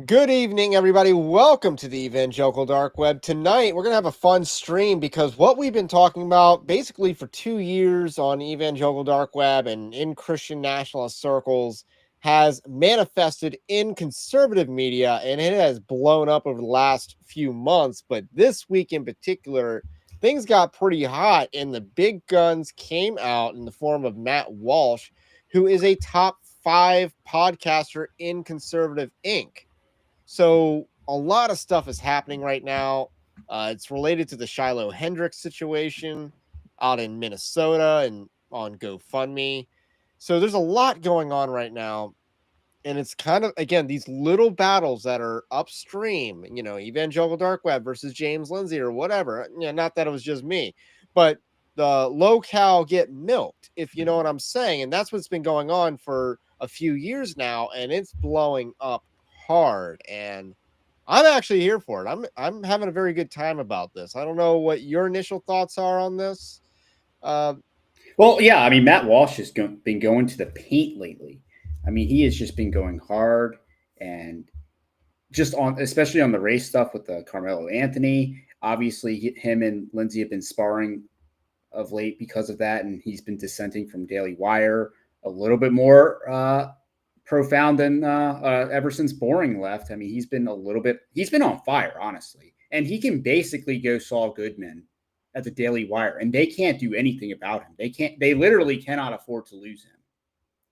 Good evening, everybody. Welcome to the Evangelical Dark Web. Tonight, we're going to have a fun stream because what we've been talking about basically for 2 years on Evangelical Dark Web and in Christian nationalist circles has manifested in conservative media, and it has blown up over the last few months. But this week in particular, things got pretty hot, and the big guns came out in the form of Matt Walsh, who is a top 5 podcaster in Conservative Inc. So a lot of stuff is happening right now. It's related to the Shiloh Hendricks situation out in Minnesota and on GoFundMe. So there's a lot going on right now. And it's kind of, again, these little battles that are upstream, Evangelical Dark Web versus James Lindsay or whatever. Not that it was just me, but the low cow get milked, if you know what I'm saying. And that's what's been going on for a few years now. And it's blowing up hard. And I'm actually here for it. I'm having a very good time about this. I don't know what your initial thoughts are on this. Uh, Well, yeah, I mean, Matt Walsh has been going to the paint lately. I mean, he has just been going hard and just on, especially on the race stuff with the Carmelo Anthony. Obviously, him and Lindsay have been sparring of late because of that, and he's been dissenting from Daily Wire a little bit more profound than ever since Boring left. I mean, he's been on fire, honestly, and he can basically go Saul Goodman at the Daily Wire, and they can't do anything about him. They literally cannot afford to lose him.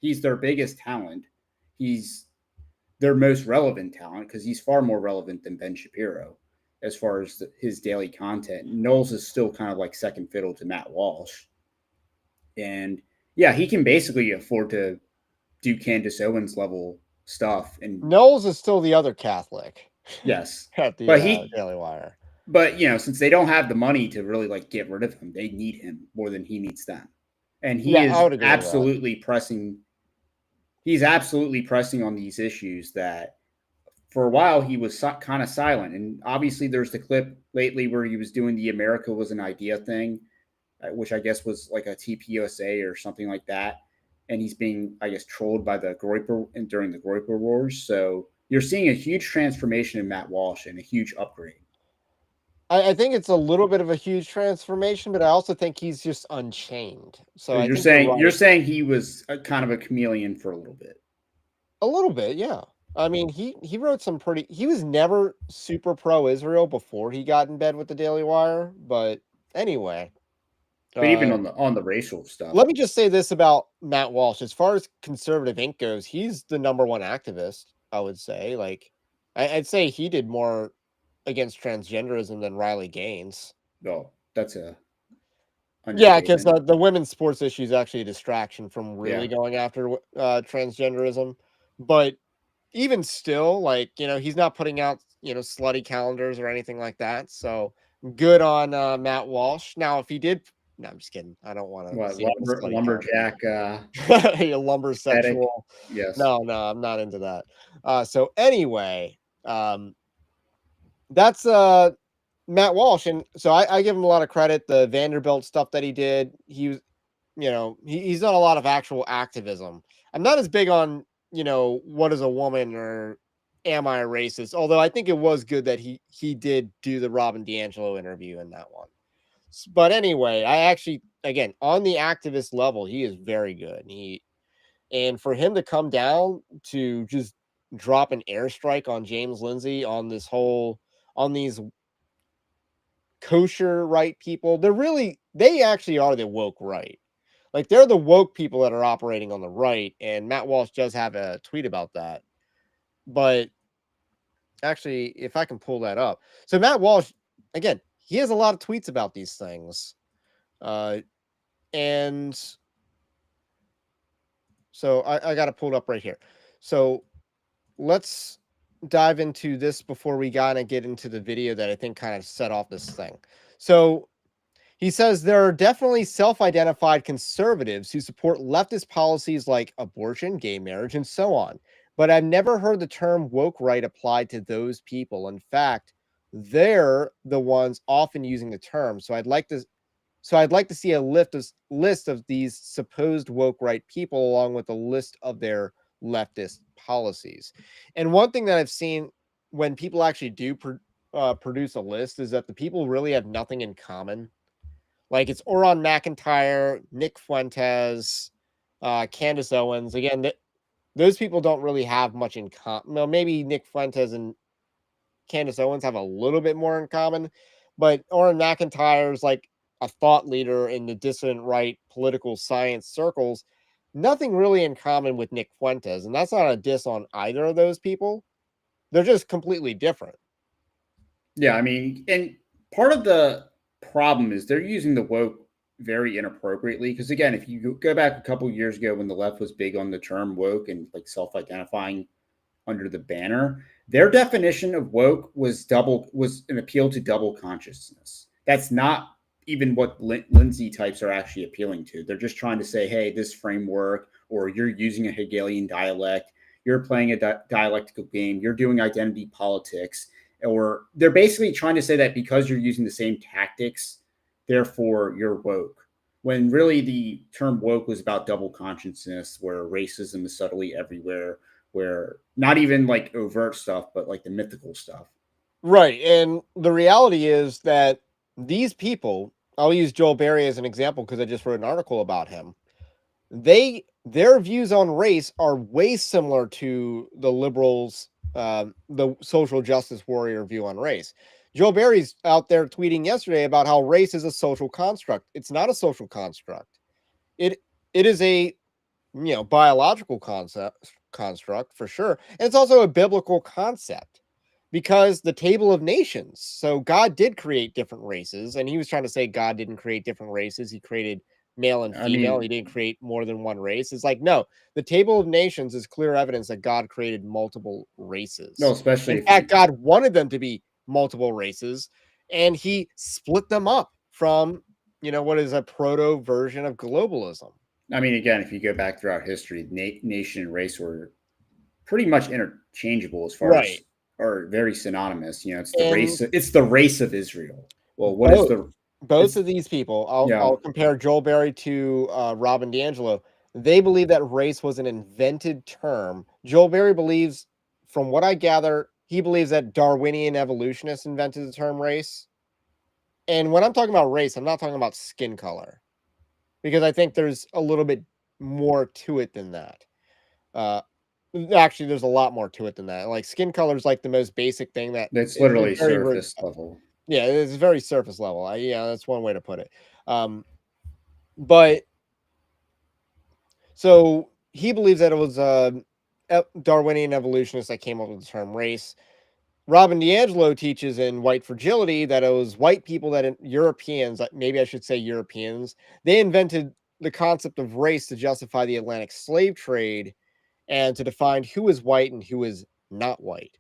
He's their biggest talent. He's their most relevant talent because he's far more relevant than Ben Shapiro as far as his daily content. Knowles is still kind of like second fiddle to Matt Walsh. And yeah, he can basically afford to do Candace Owens level stuff. And Knowles is still the other Catholic yes, at the but Daily Wire. but since they don't have the money to really like get rid of him, they need him more than he needs them. And Yeah, I would agree with that. He's absolutely pressing on these issues that for a while he was kind of silent. And obviously there's the clip lately where he was doing the America was an idea thing, which I guess was like a TPUSA or something like that. And he's being, I guess, trolled by the Groyper during the Groyper Wars. So you're seeing a huge transformation in Matt Walsh and a huge upgrade. I think it's a little bit of a huge transformation, but I also think he's just unchained. So I think You're saying he was kind of a chameleon for a little bit. a little bit, yeah. I mean, he wrote some pretty. He was never super pro Israel before he got in bed with the Daily Wire, but anyway. But even Uh, on the racial stuff, Let me just say this about Matt Walsh. As far as conservative ink goes, he's the number one activist. I would say, like, I'd say he did more against transgenderism than Riley Gaines. oh, that's a Yeah, because understatement. the women's sports issue is actually a distraction from really Yeah. going after transgenderism. But even still, like, he's not putting out, slutty calendars or anything like that. So good on Matt Walsh. Now, if he did, no, I'm just kidding. I don't want to What see him in a slutty lumberjack calendar. A lumber aesthetic? sexual. Yes. No, I'm not into that. So anyway, that's Matt Walsh, and so I give him a lot of credit. The Vanderbilt stuff that he did, he was, he's done a lot of actual activism. I'm not as big on, what is a woman or am I a racist? Although I think it was good that he did do the Robin DiAngelo interview in that one. But anyway, I actually, again, on the activist level, he is very good. And for him to come down to just drop an airstrike on James Lindsay on these kosher right people, they actually are the woke right. Like, they're the woke people that are operating on the right, and Matt Walsh does have a tweet about that. But actually, if I can pull that up. So Matt Walsh, again, he has a lot of tweets about these things. And so I got it pulled up right here. So let's dive into this before we gotta get into the video that I think kind of set off this thing. So he says there are definitely self-identified conservatives who support leftist policies like abortion, gay marriage, and so on. But I've never heard the term woke right applied to those people. In fact, they're the ones often using the term. So I'd like to see a list of these supposed woke right people along with a list of their leftist policies. And one thing that I've seen when people actually do produce a list is that the people really have nothing in common. Like it's Oron McIntyre, Nick Fuentes, Candace Owens. Again, those people don't really have much in common. Well, maybe Nick Fuentes and Candace Owens have a little bit more in common, but Oren McIntyre's like a thought leader in the dissident right political science circles. Nothing really in common with Nick Fuentes, and that's not a diss on either of those people. They're just completely different. Yeah, I mean, and part of the problem is they're using the woke very inappropriately. Because again, if you go back a couple years ago when the left was big on the term woke and like self-identifying under the banner, their definition of woke was an appeal to double consciousness. That's not even what Lindsay types are actually appealing to. They're just trying to say, hey, this framework, or you're using a Hegelian dialect, you're playing a dialectical game, you're doing identity politics, or they're basically trying to say that because you're using the same tactics, therefore you're woke. When really the term woke was about double consciousness, where racism is subtly everywhere, where not even like overt stuff, but like the mythical stuff. Right. And the reality is that these people, I'll use Joel Berry as an example because I just wrote an article about him. Their views on race are way similar to the liberals, the social justice warrior view on race. Joe Barry's out there tweeting yesterday about how race is a social construct. It's not a social construct. It it is a biological construct for sure, and it's also a biblical concept because the table of nations. So God did create different races, and he was trying to say God didn't create different races. He created male and I female. He mean, didn't create more than one race. It's like, no, the table of nations is clear evidence that God created multiple no, races. especially In if fact, you, God wanted them to be multiple races, and he split them up from, what is a proto version of globalism. I mean, again, if you go back throughout history, nation and race were pretty much interchangeable as far as, Right. or very synonymous. You know, And it's the race of Israel. Well, what is both the, both it's, of these people, I'll yeah, compare Joel Berry to Robin DiAngelo. They believe that race was an invented term. Joel Berry believes, from what I gather, he believes that Darwinian evolutionists invented the term race. And when I'm talking about race, I'm not talking about skin color because I think there's a little bit more to it than that. Uh, Actually, there's a lot more to it than that. Like skin color is like the most basic thing that that's is literally very surface level. yeah, it's very surface level. Yeah, that's one way to put it. But so he believes that it was Darwinian evolutionists that came up with the term race. Robin DiAngelo teaches in White Fragility that it was white people Europeans, maybe I should say Europeans, they invented the concept of race to justify the Atlantic slave trade and to define who is white and who is not white.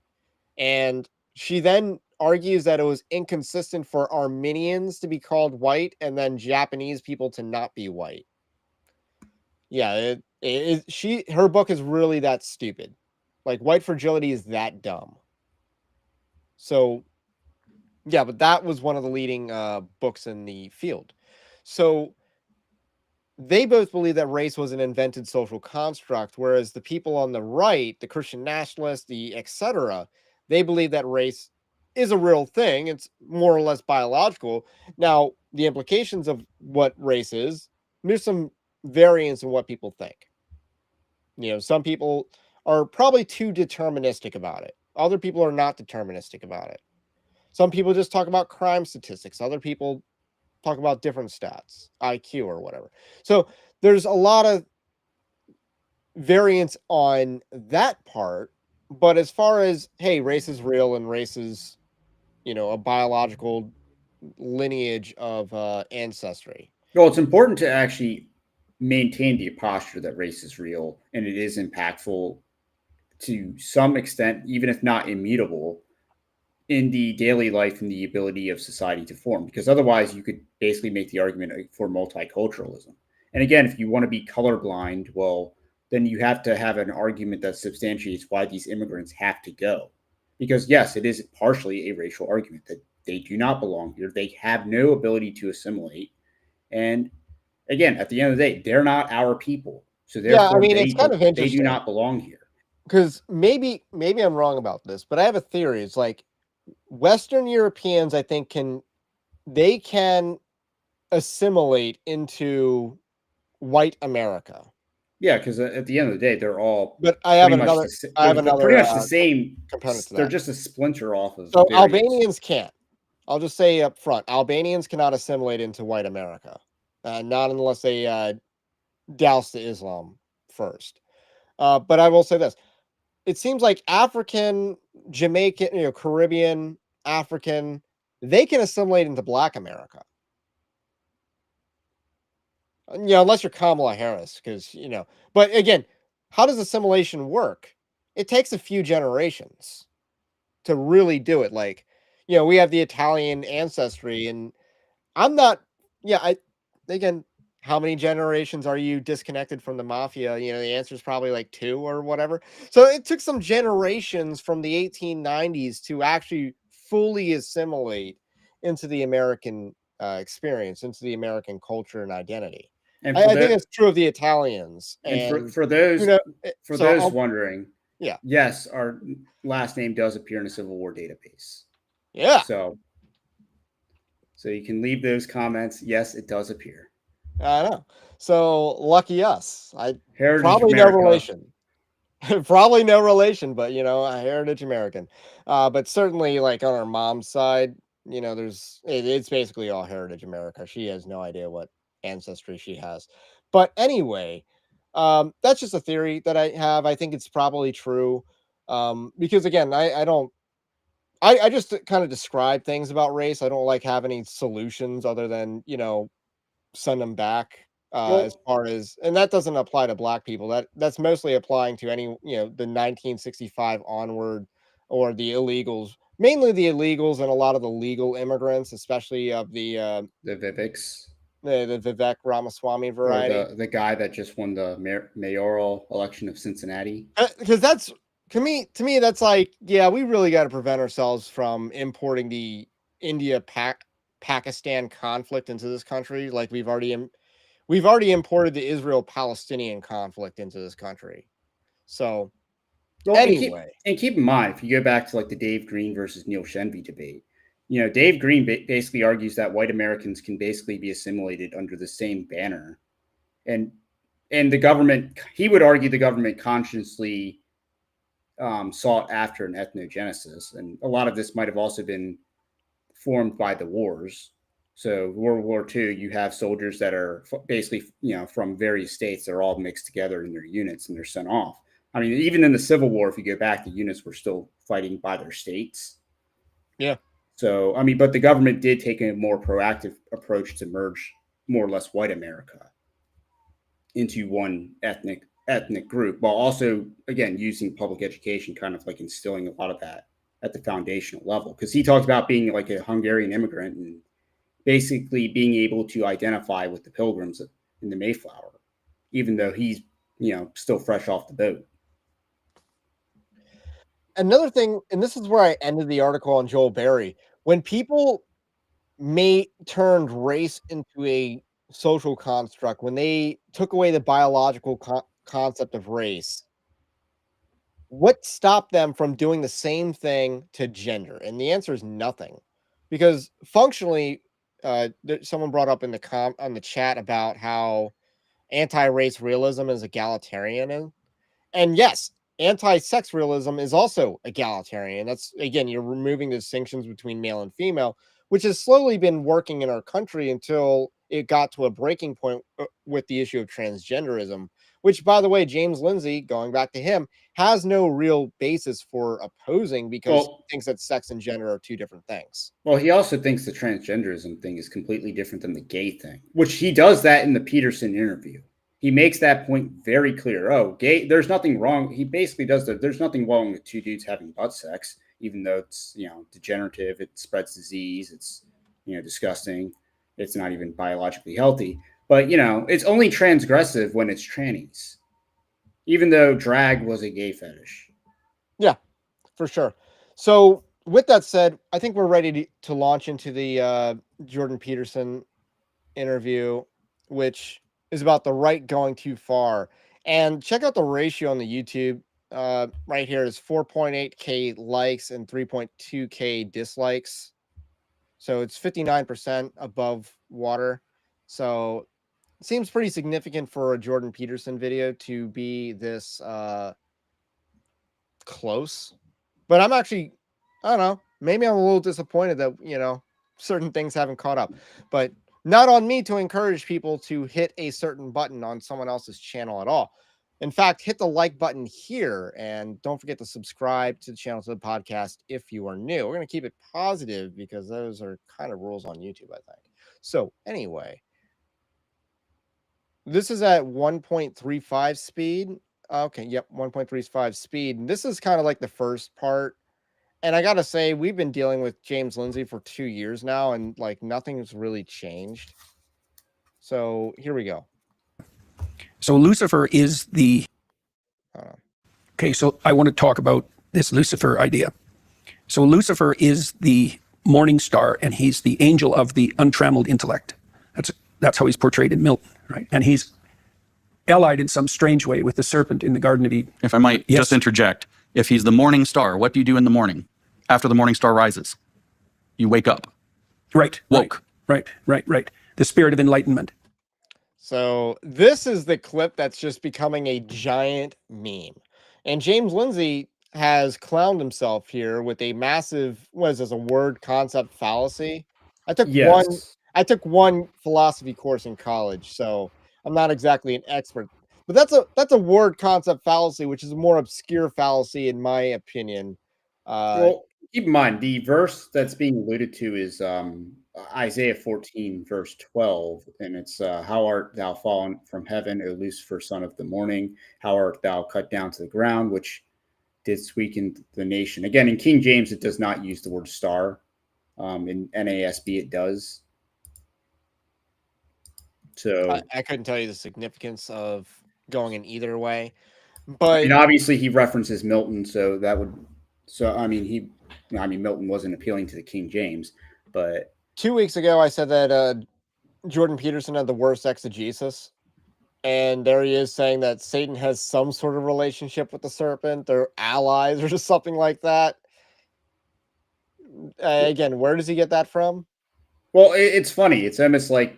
And she then argues that it was inconsistent for Armenians to be called white and then Japanese people to not be white. Yeah, her book is really that stupid. Like White Fragility is that dumb. So yeah, but that was one of the leading books in the field. So they both believe that race was an invented social construct, whereas the people on the right, the Christian nationalists, the etc., they believe that race is a real thing. It's more or less biological. Now, the implications of what race is, there's some variance in what people think. Some people are probably too deterministic about it. Other people are not deterministic about it. Some people just talk about crime statistics. Other people talk about different stats, IQ or whatever. So there's a lot of variance on that part. But as far as, hey, race is real and race is, a biological lineage of ancestry. Well, it's important to actually maintain the posture that race is real and it is impactful to some extent, even if not immutable, in the daily life and the ability of society to form. Because otherwise, you could basically make the argument for multiculturalism. And again, if you want to be colorblind, well, then you have to have an argument that substantiates why these immigrants have to go. Because yes, it is partially a racial argument that they do not belong here. They have no ability to assimilate. And again, at the end of the day, they're not our people. So Yeah, I therefore, mean, it's kind of they do interesting. not belong here. because maybe I'm wrong about this, but I have a theory. It's like Western Europeans, I think, can assimilate into white America. Yeah, because at the end of the day, they're all But pretty much they're pretty much the same. component to They're that. just a splinter off of So various. Albanians can't. I'll just say up front, Albanians cannot assimilate into white America, not unless they douse the Islam first. But I will say this: it seems like African, Jamaican, Caribbean, African, they can assimilate into Black America. Unless you're Kamala Harris, because But again, how does assimilation work? It takes a few generations to really do it. Like, we have the Italian ancestry, and I'm not. Yeah, I again, how many generations are you disconnected from the mafia? The answer is probably like two or whatever. So it took some generations from the 1890s to actually fully assimilate into the American experience, into the American culture and identity. And I, for I think that, it's true of the Italians, and and for those for so those I'll wondering, yeah yes, our last name does appear in a Civil War database. yeah So you can leave those comments. Yes, it does appear. I know. So lucky us. I Heritage probably no America. relation. Probably no relation, but a heritage American. But certainly, like on our mom's side, it's basically all heritage America. She has no idea what ancestry she has. But anyway, that's just a theory that I have. I think it's probably true. Because again, I don't. I just kind of describe things about race. I don't like have any solutions other than send them back, as Well, far as, and that doesn't apply to black people. That's mostly applying to any, the 1965 onward, or the illegals, mainly the illegals, and a lot of the legal immigrants, especially of the Vivics, the Vivek Ramaswamy or variety. the guy that just won the mayoral election of Cincinnati. Because that's, to me that's like, yeah, we really got to prevent ourselves from importing the India Pakistan conflict into this country, like we've already imported the Israel-Palestinian conflict into this country. So Well, anyway, keep in mind, if you go back to like the Dave Green versus Neil Shenvi debate, Dave Green basically argues that white Americans can basically be assimilated under the same banner, and the government, he would argue, the government consciously sought after an ethnogenesis, and a lot of this might have also been formed by the wars. So World War II, you have soldiers that are basically, from various states. They're all mixed together in their units and they're sent off. I mean, even in the Civil War, if you go back, the units were still fighting by their states. yeah. So, I mean, but the government did take a more proactive approach to merge more or less white America into one ethnic group, while also, again, using public education, kind of like instilling a lot of that at the foundational level. Because he talked about being like a Hungarian immigrant and basically being able to identify with the Pilgrims in the Mayflower, even though he's still fresh off the boat. Another thing, and this is where I ended the article on Joel Berry, when people turned race into a social construct, when they took away the biological concept of race, what stopped them from doing the same thing to gender? And the answer is nothing, because functionally, someone brought up in on the chat about how anti-race realism is egalitarian, and yes, anti-sex realism is also egalitarian. That's, again, you're removing the distinctions between male and female, which has slowly been working in our country until it got to a breaking point with the issue of transgenderism, which, by the way, James Lindsay, going back to him, has no real basis for opposing, because Well, he thinks that sex and gender are two different things. he also thinks the transgenderism thing is completely different than the gay thing, which he does that in the Peterson interview. He makes that point very clear. Oh, gay, there's nothing wrong. He basically does that. There's nothing wrong with two dudes having butt sex, even though it's, degenerative, it spreads disease, it's, disgusting. It's not even biologically healthy. But, it's only transgressive when it's trannies, even though drag was a gay fetish. Yeah, for sure. So, with that said, I think we're ready to launch into the Jordan Peterson interview, which is about the right going too far. And check out the ratio on the YouTube. right here is 4.8K likes and 3.2K dislikes. So it's 59% above water. So it seems pretty significant for a Jordan Peterson video to be this close. But I'm actually, I don't know, maybe I'm a little disappointed that, certain things haven't caught up. But not on me to encourage people to hit a certain button on someone else's channel at all. In fact, hit the like button here and don't forget to subscribe to the channel, to the podcast if you are new. We're going to keep it positive because those are kind of rules on YouTube, I think. So, anyway, this is at 1.35 speed. Okay, yep, 1.35 speed. And this is kind of like the first part. And I got to say, we've been dealing with James Lindsay for 2 years now, and like nothing's really changed. So here we go. So Lucifer is the... Okay, so I want to talk about this Lucifer idea. So Lucifer is the morning star, and he's the angel of the untrammeled intellect. That's how he's portrayed in Milton, right? And he's allied in some strange way with the serpent in the Garden of Eden. If I might just interject, if he's the morning star, what do you do in the morning after the morning star rises? You wake up. Right. Woke. Right. The spirit of enlightenment. So this is the clip that's just becoming a giant meme. And James Lindsay has clowned himself here with a massive, what is this, a word concept fallacy? I took one philosophy course in college, so I'm not exactly an expert. But that's a word concept fallacy, which is a more obscure fallacy in my opinion. Well, keep in mind the verse that's being alluded to is Isaiah 14, verse 12, and it's how art thou fallen from heaven, O Lucifer, son of the morning? How art thou cut down to the ground, which didst weaken the nation? Again, in King James, it does not use the word star. In NASB, it does. So I couldn't tell you the significance of going in either way, but and obviously he references Milton, so that would. So I mean, Milton wasn't appealing to the King James, but 2 weeks ago I said that Jordan Peterson had the worst exegesis, and there he is saying that Satan has some sort of relationship with the serpent. They're allies or just something like that. Again, where does he get that from? Well, it's funny. It's almost like,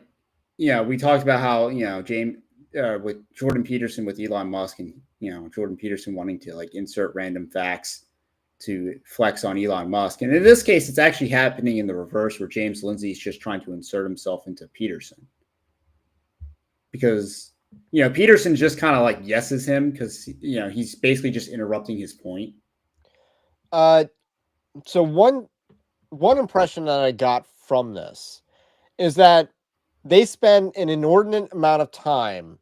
we talked about how, James with Jordan Peterson with Elon Musk and, Jordan Peterson wanting to like insert random facts to flex on Elon Musk. And in this case, it's actually happening in the reverse where James Lindsay is just trying to insert himself into Peterson. Because, Peterson just kind of like yeses him because, he's basically just interrupting his point. So one impression that I got from this is that they spend an inordinate amount of time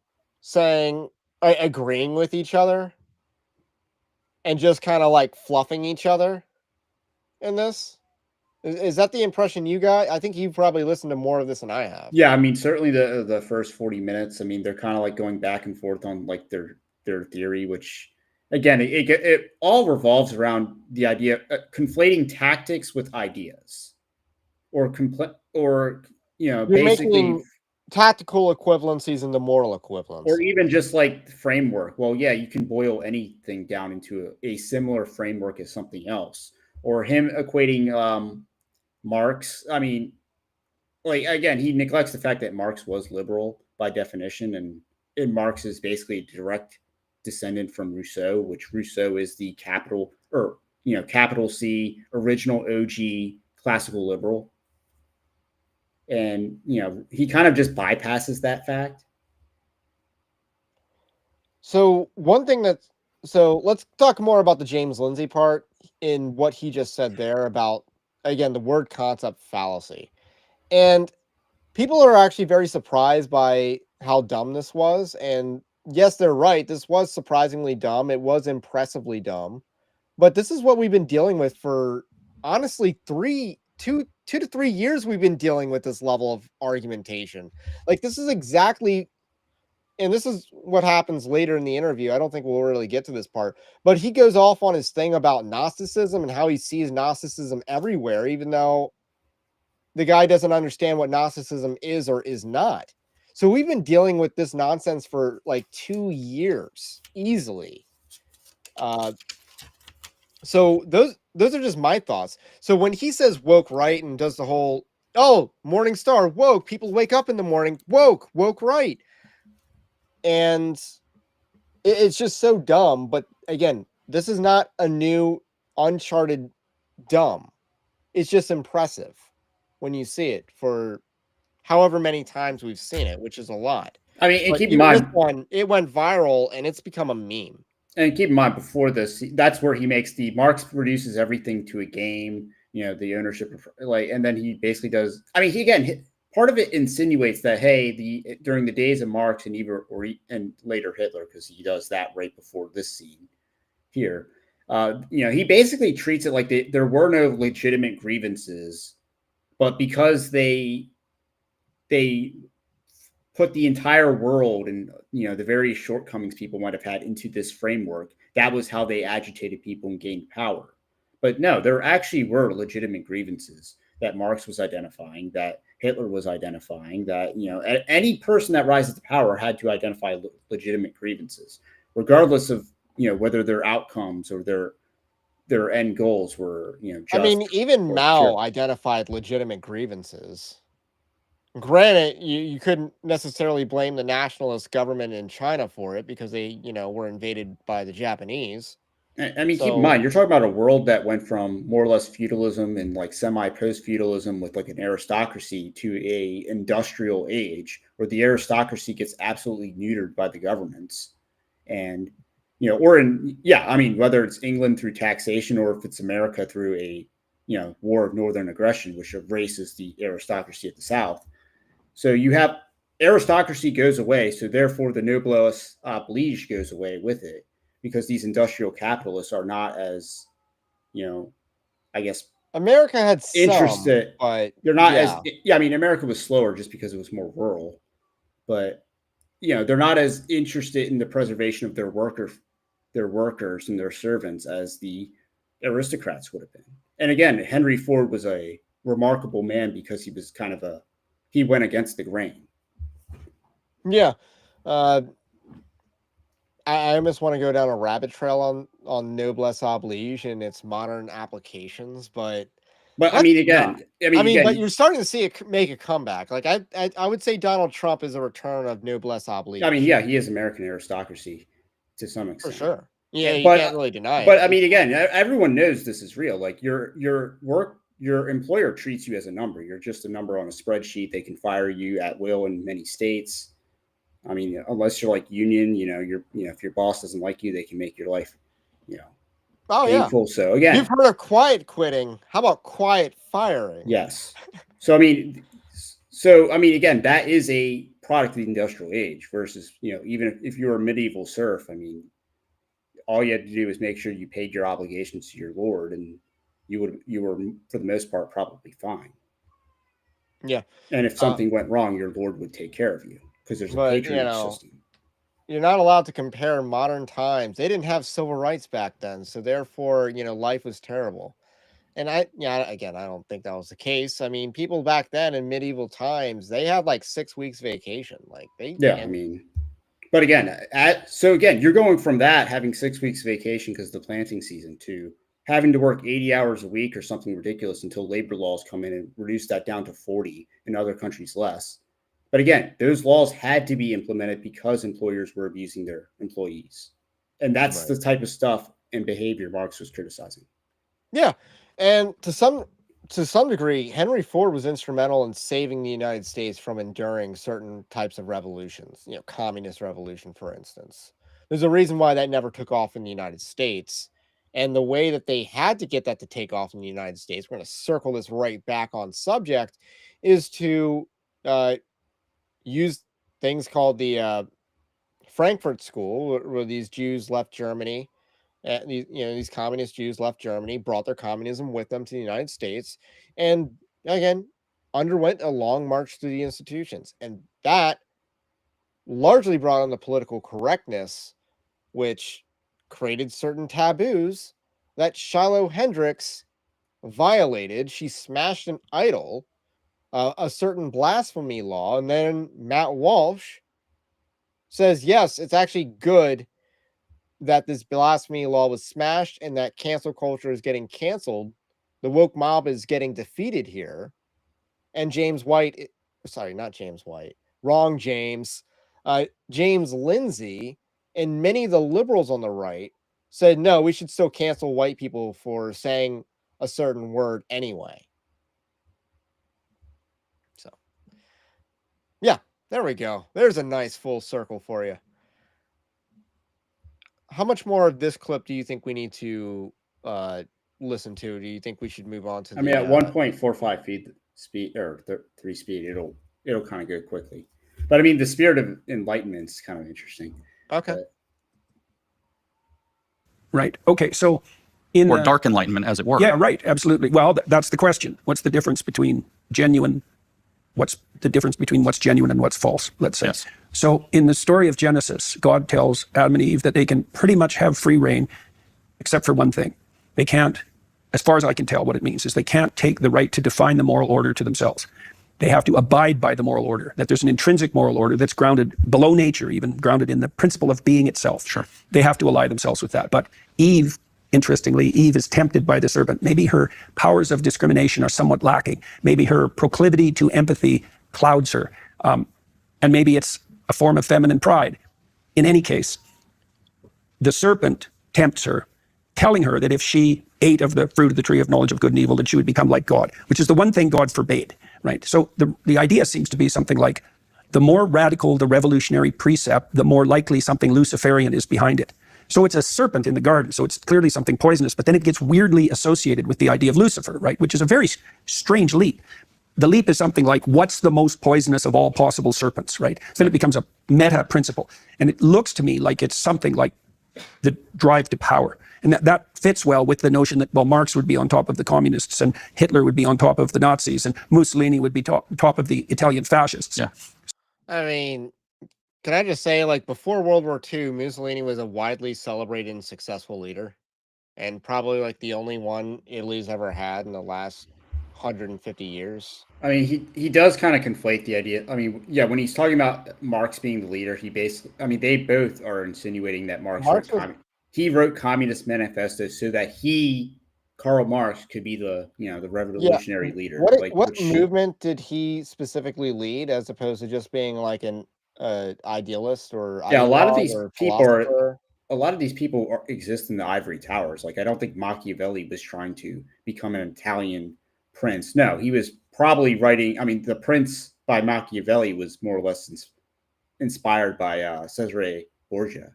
agreeing with each other and just kind of like fluffing each other in this. Is that the impression you got? I think you've probably listened to more of this than I have. Yeah, I mean, certainly the first 40 minutes, I mean, they're kind of like going back and forth on like their theory, which again, it all revolves around the idea of conflating tactics with ideas, or You're basically making tactical equivalencies into moral equivalence, or even just like framework. Well, yeah, you can boil anything down into a similar framework as something else, or him equating Marx. I mean, like again, he neglects the fact that Marx was liberal by definition, and Marx is basically a direct descendant from Rousseau, which Rousseau is the capital C original OG classical liberal. And, he kind of just bypasses that fact. So let's talk more about the James Lindsay part in what he just said there about, again, the word concept fallacy. And people are actually very surprised by how dumb this was. And yes, they're right. This was surprisingly dumb. It was impressively dumb. But this is what we've been dealing with for, honestly, 2 to 3 years we've been dealing with this level of argumentation. Like, this is exactly, and this is what happens later in the interview. I don't think we'll really get to this part, but he goes off on his thing about Gnosticism and how he sees Gnosticism everywhere, even though the guy doesn't understand what Gnosticism is or is not. So we've been dealing with this nonsense for like 2 years easily. So those are just my thoughts. So when he says woke right and does the whole Morning Star woke, people wake up in the morning, woke right, and it's just so dumb. But again, this is not a new uncharted dumb. It's just impressive when you see it for however many times we've seen it, which is a lot. I mean, and But keep in even this mind, one, it went viral and it's become a meme. before this, that's where he makes Marx reduces everything to a game. The ownership of and then he basically does. I mean, part of it insinuates that during the days of Marx and and later Hitler, because he does that right before this scene here. He basically treats it like there were no legitimate grievances, but because they put the entire world and the various shortcomings people might have had into this framework, that was how they agitated people and gained power. But no, there actually were legitimate grievances that Marx was identifying, that Hitler was identifying, that any person that rises to power had to identify legitimate grievances, regardless of whether their outcomes or their end goals were just. I mean, even Mao pure. identified legitimate grievances. Granted, you couldn't necessarily blame the nationalist government in China for it because they, were invaded by the Japanese. I mean, keep in mind, you're talking about a world that went from more or less feudalism and like semi-post feudalism with like an aristocracy to a industrial age where the aristocracy gets absolutely neutered by the governments. And, I mean, whether it's England through taxation or if it's America through a, war of northern aggression, which erases the aristocracy at the South. So you have aristocracy goes away. So therefore the noblesse oblige goes away with it, because these industrial capitalists are not as, I guess, America had interested. but They're not I mean, America was slower just because it was more rural, but they're not as interested in the preservation of their workers and their servants as the aristocrats would have been. And again, Henry Ford was a remarkable man because he was he went against the grain. Yeah. I almost want to go down a rabbit trail on noblesse oblige and its modern applications, but I mean, again, but you're starting to see it make a comeback. Like I would say Donald Trump is a return of noblesse oblige. I mean, yeah, he is American aristocracy to some extent, for sure. Yeah, you but, can't really deny but it. I mean, again, everyone knows this is real. Like your employer treats you as a number. You're just a number on a spreadsheet. They can fire you at will in many states. I mean, unless you're like union, if your boss doesn't like you, they can make your life, painful. Yeah. So again, you've heard of quiet quitting. How about quiet firing? Yes. So I mean, again, that is a product of the industrial age versus, even if you were a medieval serf, I mean, all you had to do was make sure you paid your obligations to your lord, and you were for the most part probably fine. Yeah. And if something went wrong, your lord would take care of you because there's a patronage system. You're not allowed to compare modern times. They didn't have civil rights back then, so therefore, life was terrible. And I don't think that was the case. I mean, people back then in medieval times, they had like 6 weeks vacation. Like I mean, but again, you're going from that having 6 weeks vacation because of the planting season to having to work 80 hours a week or something ridiculous until labor laws come in and reduce that down to 40, in other countries less. But again, those laws had to be implemented because employers were abusing their employees. And that's the type of stuff and behavior Marx was criticizing. Yeah. And to some degree, Henry Ford was instrumental in saving the United States from enduring certain types of revolutions, communist revolution, for instance. There's a reason why that never took off in the United States. And the way that they had to get that to take off in the United States, we're going to circle this right back on subject, is to use things called the Frankfurt School, where these Jews left Germany. These communist Jews left Germany, brought their communism with them to the United States, and again, underwent a long march through the institutions. And that largely brought on the political correctness, which created certain taboos that Shiloh Hendricks violated. She smashed an idol, a certain blasphemy law, and then Matt Walsh says, yes, it's actually good that this blasphemy law was smashed and that cancel culture is getting canceled. The woke mob is getting defeated here. And James White, sorry, not James White, wrong James, James Lindsay, and many of the liberals on the right said, no, we should still cancel white people for saying a certain word anyway. So, yeah, there we go. There's a nice full circle for you. How much more of this clip do you think we need to listen to? Do you think we should move on to I mean, at 1.45 feet speed or 3 speed, it'll kind of go quickly. But I mean, the spirit of enlightenment is kind of interesting. Okay. Right. Okay. So or dark enlightenment, as it were. Yeah, right. Absolutely. Well, that's the question. What's the difference between genuine? What's the difference between what's genuine and what's false? Let's say. Yes. So in the story of Genesis, God tells Adam and Eve that they can pretty much have free reign, except for one thing. They can't, as far as I can tell, what it means is they can't take the right to define the moral order to themselves. They have to abide by the moral order, that there's an intrinsic moral order that's grounded below nature, even grounded in the principle of being itself. Sure. They have to ally themselves with that. But Eve, interestingly, Eve is tempted by the serpent. Maybe her powers of discrimination are somewhat lacking. Maybe her proclivity to empathy clouds her. And maybe it's a form of feminine pride. In any case, the serpent tempts her, telling her that if she ate of the fruit of the tree of knowledge of good and evil, that she would become like God, which is the one thing God forbade, right? So the idea seems to be something like, the more radical the revolutionary precept, the more likely something Luciferian is behind it. So it's a serpent in the garden, so it's clearly something poisonous, but then it gets weirdly associated with the idea of Lucifer, right? Which is a very strange leap. The leap is something like, what's the most poisonous of all possible serpents, right? Then it becomes a meta principle. And it looks to me like it's something like the drive to power. And that fits well with the notion that, well, Marx would be on top of the communists and Hitler would be on top of the Nazis and Mussolini would be top of the Italian fascists. Yeah. I mean, can I just say, like, before World War II, Mussolini was a widely celebrated and successful leader, and probably like the only one Italy's ever had in the last 150 years. I mean, he does kind of conflate the idea. I mean, yeah, when he's talking about Marx being the leader, he basically, I mean, they both are insinuating that he wrote Communist Manifesto so that Karl Marx, could be the revolutionary leader. What movement did he specifically lead, as opposed to just being like an idealist or a lot of these people exist in the ivory towers. Like, I don't think Machiavelli was trying to become an Italian prince. No, he was probably writing. I mean, the Prince by Machiavelli was more or less inspired by Cesare Borgia.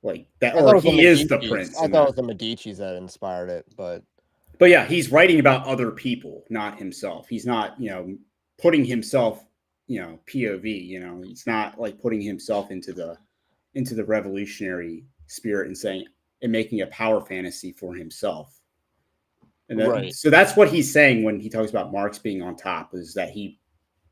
Like that, or he is the prince. I thought it was the Medicis that inspired it, but yeah, he's writing about other people, not himself. He's not, putting himself, POV. He's not like putting himself into the revolutionary spirit and making a power fantasy for himself. And so that's what he's saying when he talks about Marx being on top, is that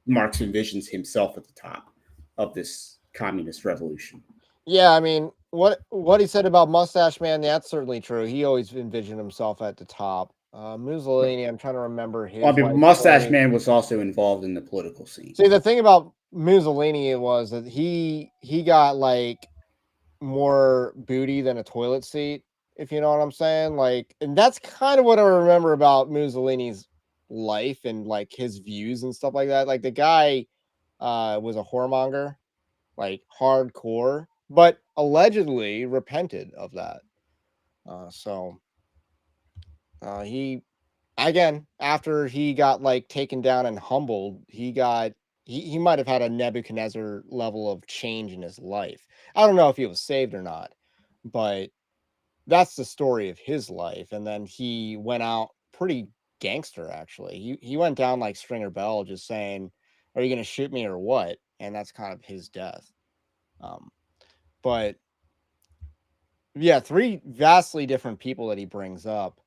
Marx envisions himself at the top of this communist revolution. Yeah, I mean, what he said about Mustache Man, that's certainly true. He always envisioned himself at the top. Mussolini, I'm trying to remember his. Well, I mean, Mustache Man was also involved in the political scene. See, the thing about Mussolini was that he got like more booty than a toilet seat, if you know what I'm saying. Like, and that's kind of what I remember about Mussolini's life and like his views and stuff like that. Like, the guy was a whoremonger, like hardcore, but allegedly repented of that. He, again, after he got like taken down and humbled, he might have had a Nebuchadnezzar level of change in his life. I don't know if he was saved or not, but that's the story of his life. And then he went out pretty gangster, actually. He went down like Stringer Bell, just saying, "Are you going to shoot me or what?" And that's kind of his death. But yeah, 3 vastly different people that he brings up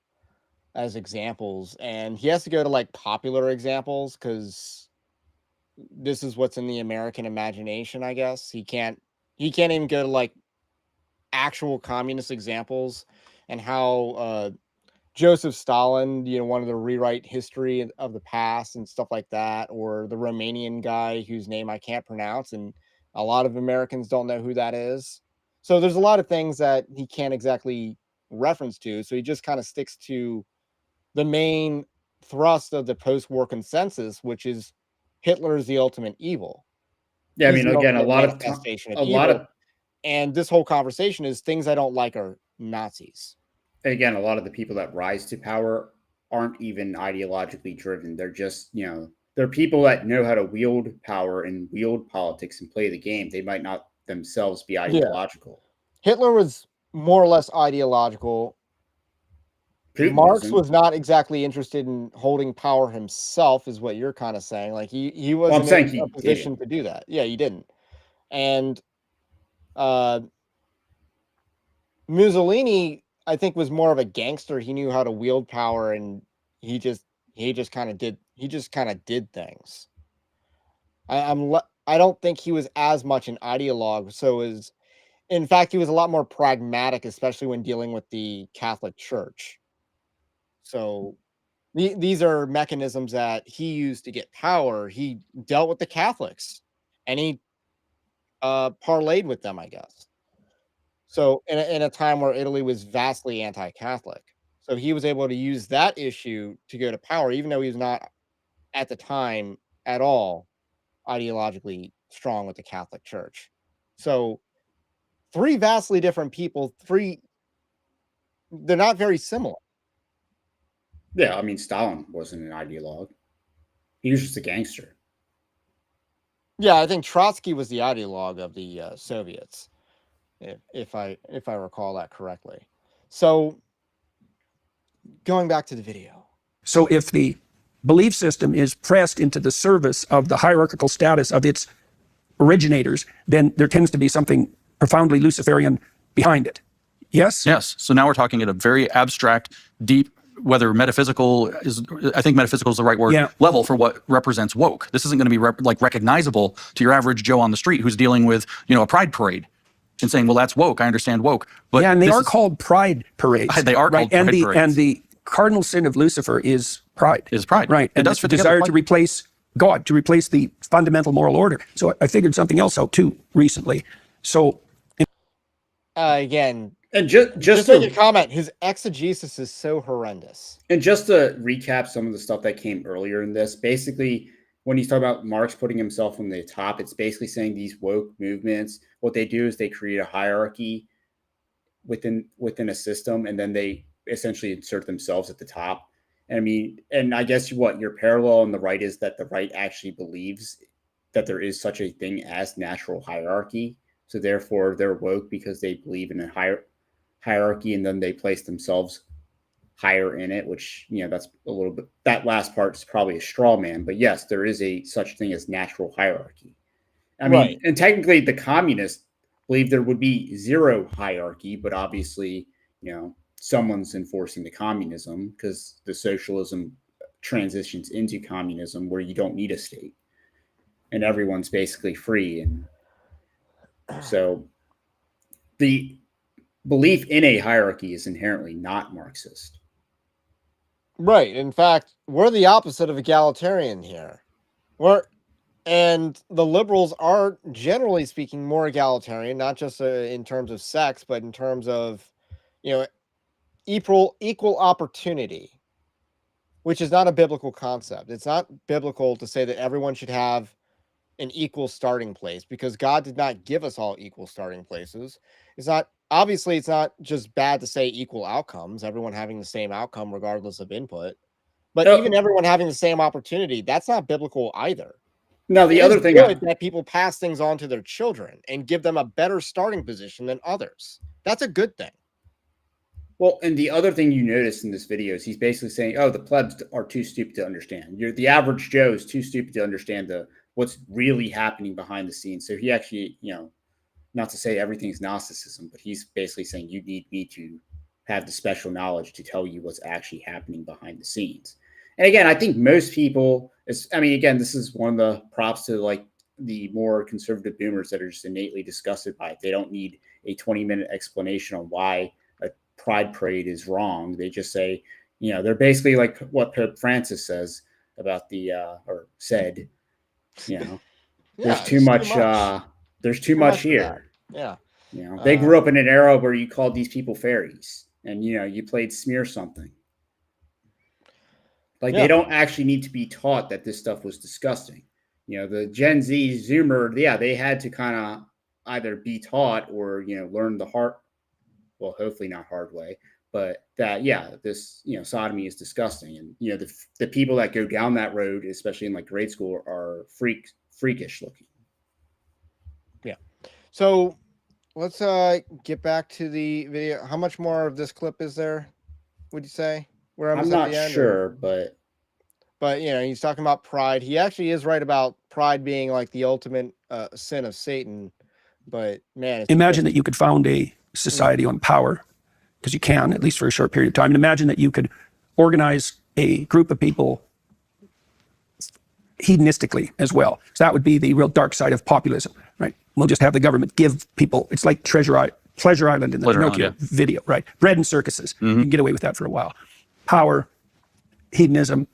as examples, and he has to go to like popular examples because this is what's in the American imagination, I guess. He can't even go to like actual communist examples, and how Joseph Stalin, wanted to rewrite history of the past and stuff like that, or the Romanian guy whose name I can't pronounce, and a lot of Americans don't know who that is. So there's a lot of things that he can't exactly reference to. So he just kind of sticks to the main thrust of the post-war consensus, which is Hitler is the ultimate evil. Yeah, I He's mean, the again, ultimate manifestation of evil. And this whole conversation is things I don't like are Nazis. Again, a lot of the people that rise to power aren't even ideologically driven. They're just, they're people that know how to wield power and wield politics and play the game. They might not themselves be ideological. Yeah. Hitler was more or less ideological. Putin Marx isn't. was not exactly interested in holding power himself, is what you're kind of saying. Like he wasn't saying in he a position to do that. Yeah, he didn't. And Mussolini, I think, was more of a gangster. He knew how to wield power, and he just kind of did things. I don't think he was as much an ideologue. In fact, he was a lot more pragmatic, especially when dealing with the Catholic Church. So these are mechanisms that he used to get power. He dealt with the Catholics, and he parlayed with them, I guess. So in a time where Italy was vastly anti-Catholic, so he was able to use that issue to go to power, even though he was not at the time at all ideologically strong with the Catholic Church. So three vastly different people. They're not very similar. Yeah, I mean, Stalin wasn't an ideologue. He was just a gangster. Yeah, I think Trotsky was the ideologue of the Soviets, if I recall that correctly. So going back to the video. So if the belief system is pressed into the service of the hierarchical status of its originators, then there tends to be something profoundly Luciferian behind it. Yes? Yes. So now we're talking at a very abstract, deep, whether metaphysical is, I think metaphysical is the right word, level for what represents woke. This isn't going to be recognizable to your average Joe on the street who's dealing with, a pride parade and saying, well, that's woke. I understand woke. But yeah, and they are called pride parades. They are called pride parades. And the cardinal sin of Lucifer is pride. Right. It does fit together. Desire to replace God, to replace the fundamental moral order. So I figured something else out too recently. So again, and just make a comment. His exegesis is so horrendous. And just to recap some of the stuff that came earlier in this, basically, when he's talking about Marx putting himself on the top, it's basically saying these woke movements, what they do is they create a hierarchy within a system, and then they essentially insert themselves at the top. And I mean, and I guess what your parallel on the right is that the right actually believes that there is such a thing as natural hierarchy. So therefore, they're woke because they believe in a hierarchy, and then they place themselves higher in it, which, that's a little bit, that last part is probably a straw man, but yes, there is a such thing as natural hierarchy. I mean, and technically the communists believe there would be zero hierarchy, but obviously, someone's enforcing the communism because the socialism transitions into communism where you don't need a state and everyone's basically free. And so the belief in a hierarchy is inherently not Marxist. Right. In fact, we're the opposite of egalitarian here. And the liberals are, generally speaking, more egalitarian, not just in terms of sex, but in terms of, equal opportunity, which is not a biblical concept. It's not biblical to say that everyone should have an equal starting place, because God did not give us all equal starting places. It's not just bad to say equal outcomes, everyone having the same outcome regardless of input, but even everyone having the same opportunity, that's not biblical either. Now, the other thing is that people pass things on to their children and give them a better starting position than others. That's a good thing. Well, and the other thing you notice in this video is he's basically saying, oh, the plebs are too stupid to understand. The average Joe is too stupid to understand what's really happening behind the scenes. So he actually, not to say everything's Gnosticism, but he's basically saying you need me to have the special knowledge to tell you what's actually happening behind the scenes. And again, I think most people, again, this is one of the props to like the more conservative boomers that are just innately disgusted by it. They don't need a 20-minute explanation on why a pride parade is wrong. They just say, they're basically like what Pope Francis says about or said, there's too much here. Yeah. You know, they grew up in an era where you called these people fairies, and you know, you played smear something. Like they don't actually need to be taught that this stuff was disgusting. You know, the Gen Z Zoomer, yeah, they had to kind of either be taught or, you know, learn the hard, well, hopefully not hard way, but that, yeah, this, you know, sodomy is disgusting. And, you know, the people that go down that road, especially in like grade school, are freakish looking. Yeah. So let's get back to the video. How much more of this clip is there, would you say? We're I'm not sure, but you know, he's talking about pride. He actually is right about pride being like the ultimate sin of Satan. But man, imagine that you could found a society on power, because you can, at least for a short period of time. And imagine that you could organize a group of people hedonistically as well. So that would be the real dark side of populism, right? We'll just have the government give people, it's like Pleasure Island in the Pinocchio video, right? Bread and circuses. You can get away with that for a while. Power, hedonism.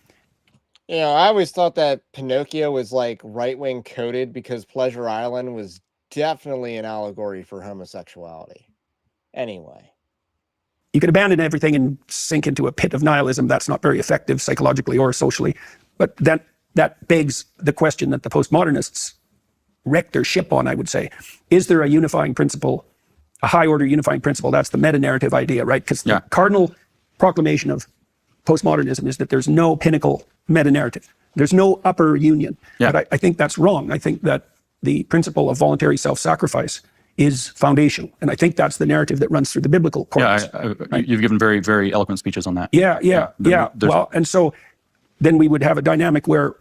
You know, I always thought that Pinocchio was like right-wing coded because Pleasure Island was definitely an allegory for homosexuality. Anyway. You can abandon everything and sink into a pit of nihilism. That's not very effective psychologically or socially. But that begs the question that the postmodernists wrecked their ship on, I would say. Is there a unifying principle, a high-order unifying principle? That's the meta-narrative idea, right? Because the cardinal proclamation of postmodernism is that there's no pinnacle meta-narrative. There's no upper union. But I think that's wrong. I think that the principle of voluntary self-sacrifice is foundational. And I think that's the narrative that runs through the biblical corpus. Right? You've given very, very eloquent speeches on that. Well, and so then we would have a dynamic where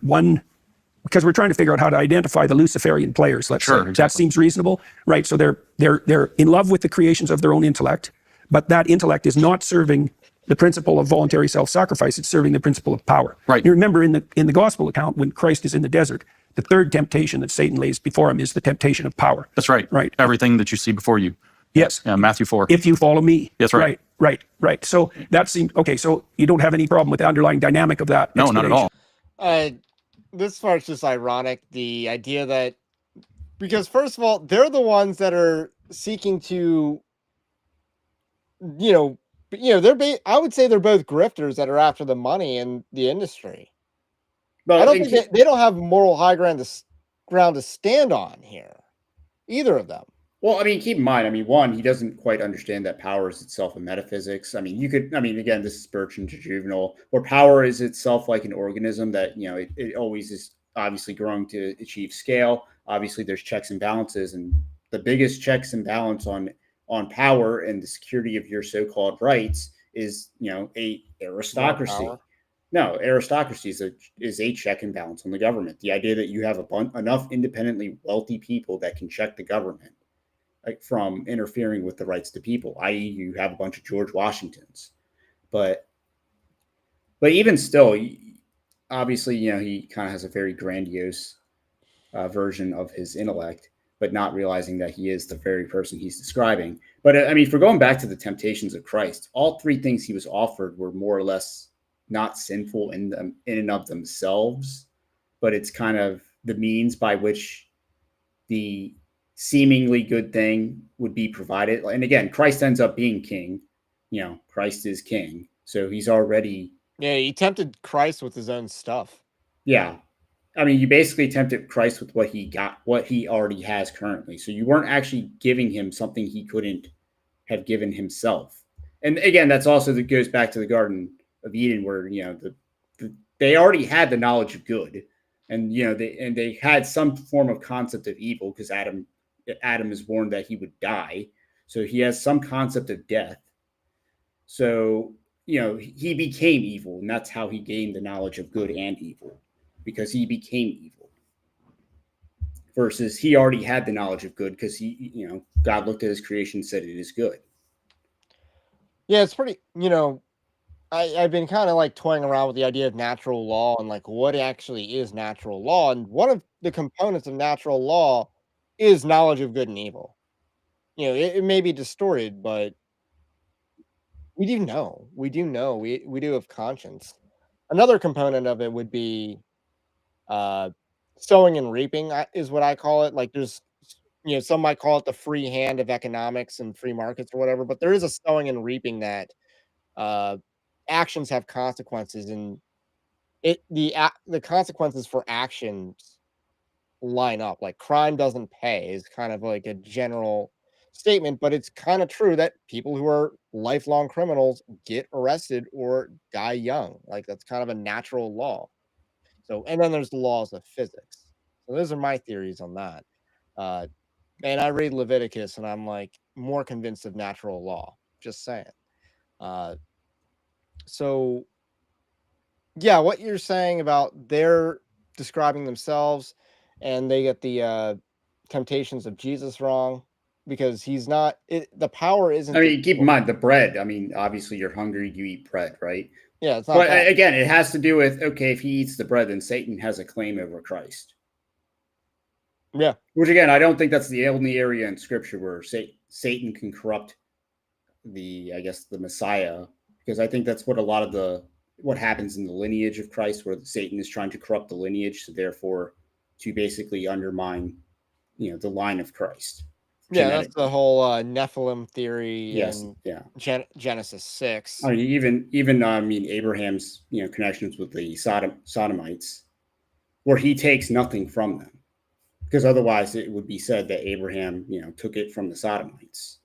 because we're trying to figure out how to identify the Luciferian players, let's say. Exactly. That seems reasonable, right? So they're in love with the creations of their own intellect, but that intellect is not serving the principle of voluntary self-sacrifice. It's serving the principle of power. Right. You remember in the gospel account, when Christ is in the desert, the third temptation that Satan lays before him is the temptation of power. That's right. Right. Everything that you see before you. Yes. Matthew 4. If you follow me. That's right. Right. So that seems okay. So you don't have any problem with the underlying dynamic of that? No, not at all. This part's just ironic. The idea that, because first of all, they're the ones that are seeking to, I would say they're both grifters that are after the money in the industry. But I don't think they don't have moral high ground to stand on here, either of them. Well, I mean, keep in mind, one, he doesn't quite understand that power is itself a metaphysics. Again, this is Bertrand to Juvenal, where power is itself like an organism that, it always is obviously growing to achieve scale. Obviously, there's checks and balances, and the biggest checks and balance on power and the security of your so-called rights is, a aristocracy. No, aristocracy is a check and balance on the government. The idea that you have enough independently wealthy people that can check the government, like, from interfering with the rights to people, i.e., you have a bunch of George Washingtons. But even still, obviously, he kind of has a very grandiose version of his intellect, but not realizing that he is the very person he's describing. But if we're going back to the temptations of Christ, all three things he was offered were more or less not sinful in and of themselves, but it's kind of the means by which the seemingly good thing would be provided. And again, Christ ends up being king. Christ is king, so he's already. Yeah, he tempted Christ with his own stuff. Yeah, you basically tempted Christ with what he got, what he already has currently. So you weren't actually giving him something he couldn't have given himself. And again, that's also that goes back to the Garden of Eden, where they already had the knowledge of good, and they had some form of concept of evil, because Adam is warned that he would die, so he has some concept of death. So he became evil, and that's how he gained the knowledge of good and evil, because he became evil. Versus he already had the knowledge of good, because God looked at his creation and said it is good. Yeah, it's pretty. I've been kind of like toying around with the idea of natural law and like what actually is natural law. And one of the components of natural law is knowledge of good and evil. It may be distorted, but we do know. We do have conscience. Another component of it would be sowing and reaping is what I call it. Like there's some might call it the free hand of economics and free markets or whatever, but there is a sowing and reaping that actions have consequences, and the consequences for actions line up. Like crime doesn't pay is kind of like a general statement, but it's kind of true that people who are lifelong criminals get arrested or die young. Like that's kind of a natural law. So, and then there's the laws of physics. So those are my theories on that. Uh, and I read Leviticus and I'm like more convinced of natural law. Just saying. Uh, so yeah, what you're saying about they're describing themselves and they get the temptations of Jesus wrong because he's not the power isn't I mean, keep in mind the bread. I mean, obviously you're hungry, you eat bread, right? Yeah, it's not But bad. again, it has to do with, okay, if he eats the bread, then Satan has a claim over Christ. Yeah. Which again, I don't think that's the only area in scripture where Satan can corrupt the Messiah, because I think that's what a lot of what happens in the lineage of Christ, where Satan is trying to corrupt the lineage, so therefore to basically undermine, the line of Christ. Yeah, that's the whole Nephilim theory in Genesis 6. I mean, even Abraham's connections with the Sodomites, where he takes nothing from them, because otherwise it would be said that Abraham took it from the Sodomites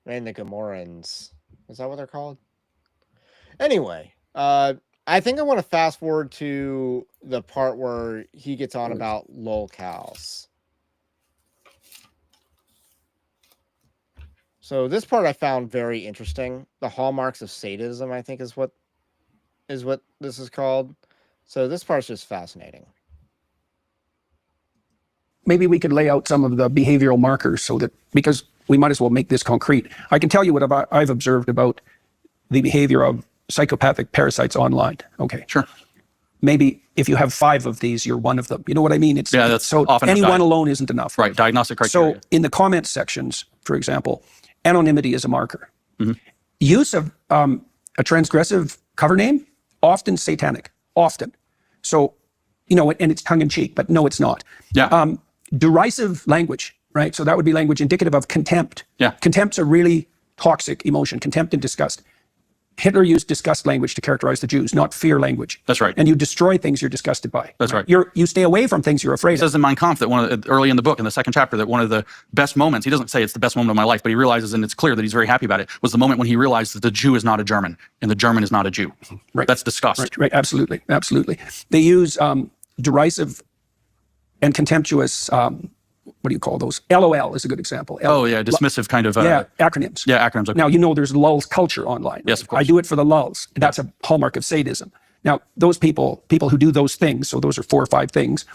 and the Gomorrans. Is that what they're called? Anyway, I think I want to fast forward to the part where he gets on about lolcows. So this part I found very interesting. The hallmarks of sadism, I think, is what this is called. So this part's just fascinating. Maybe we could lay out some of the behavioral markers because we might as well make this concrete. I can tell you what I've observed about the behavior of psychopathic parasites online. Okay. Sure. Maybe if you have 5 of these, you're one of them. You know what I mean? That's so often any one alone isn't enough. Right. Diagnostic criteria. So in the comment sections, for example, anonymity is a marker. Mm-hmm. Use of a transgressive cover name, often satanic, often. So, and it's tongue in cheek, but no, it's not. Yeah. Derisive language, right? So that would be language indicative of contempt. Yeah. Contempt's a really toxic emotion, contempt and disgust. Hitler used disgust language to characterize the Jews, not fear language. That's right. And you destroy things you're disgusted by. That's right. You stay away from things you're afraid of. It says in Mein Kampf that early in the book, in the second chapter, that one of the best moments, he doesn't say it's the best moment of my life, but he realizes, and it's clear that he's very happy about it, was the moment when he realized that the Jew is not a German and the German is not a Jew. Right. That's disgust. Right. Absolutely. They use derisive and contemptuous, what do you call those? LOL is a good example. Dismissive kind of... acronyms. Yeah, acronyms. Okay. Now, there's lulz culture online. Yes, of course. I do it for the lulz. That's a hallmark of sadism. Now, those people who do those things, so those are 4 or 5 things: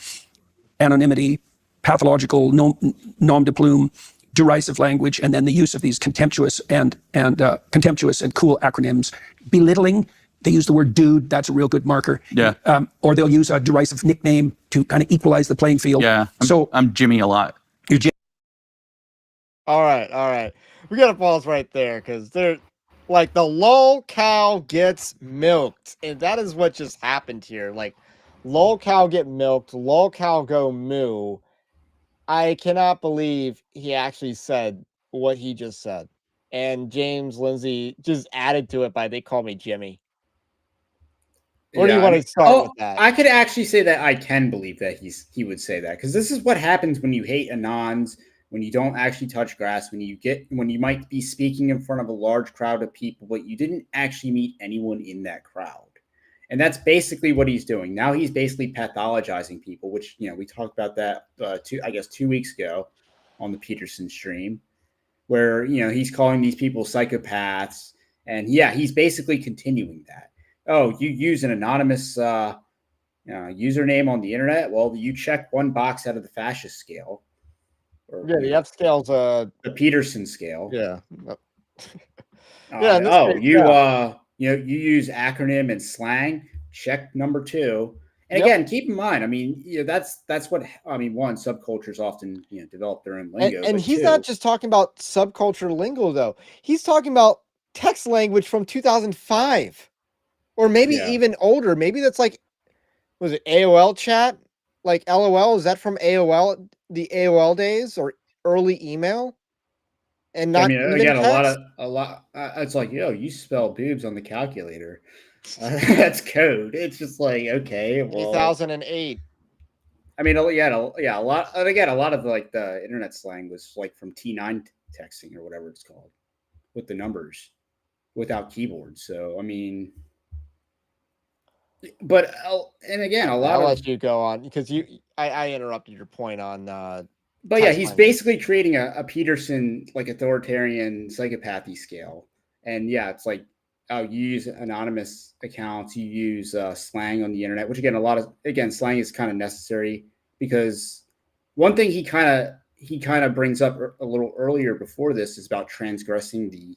anonymity, pathological nom de plume, derisive language, and then the use of these contemptuous and cool acronyms. Belittling, they use the word dude. That's a real good marker. Yeah. Or they'll use a derisive nickname to kind of equalize the playing field. Yeah. I'm Jimmy a lot. You're Jimmy. All right. We got to pause right there because they're like the lol cow gets milked. And that is what just happened here. Like lol cow get milked, lol cow go moo. I cannot believe he actually said what he just said. And James Lindsay just added to it by they call me Jimmy. Or do you want to start with that? I could actually say that I can believe that he would say that, because this is what happens when you hate anons, when you don't actually touch grass, when you might be speaking in front of a large crowd of people, but you didn't actually meet anyone in that crowd. And that's basically what he's doing. Now he's basically pathologizing people, which, we talked about that 2 weeks ago on the Peterson stream, where, he's calling these people psychopaths. And yeah, he's basically continuing that. Oh, you use an anonymous username on the internet? Well, you check one box out of the fascist scale. The F scale's the Peterson scale. Yeah. You use acronym and slang. Check number 2. And again, keep in mind, that's what subcultures often develop their own lingo. And he's not just talking about subculture lingo though. He's talking about text language from 2005. Or maybe even older. Maybe that's like, was it AOL chat? Like LOL? Is that from AOL, the AOL days? Or early email, and not I mean, even again, text. It's like, yo, you spell boobs on the calculator. That's code. It's just like, okay, well, 2008. I mean, yeah, a lot. And again, a lot of like the internet slang was like from T9 texting or whatever it's called, with the numbers, without keyboards. So I mean, but and again, a lot I'll of. let you go on because I interrupted your point on. But yeah, text he's language. basically creating a Peterson like authoritarian psychopathy scale, and yeah, it's like, oh, you use anonymous accounts, you use slang on the internet, which again, slang is kind of necessary because one thing he kind of brings up a little earlier before this is about transgressing the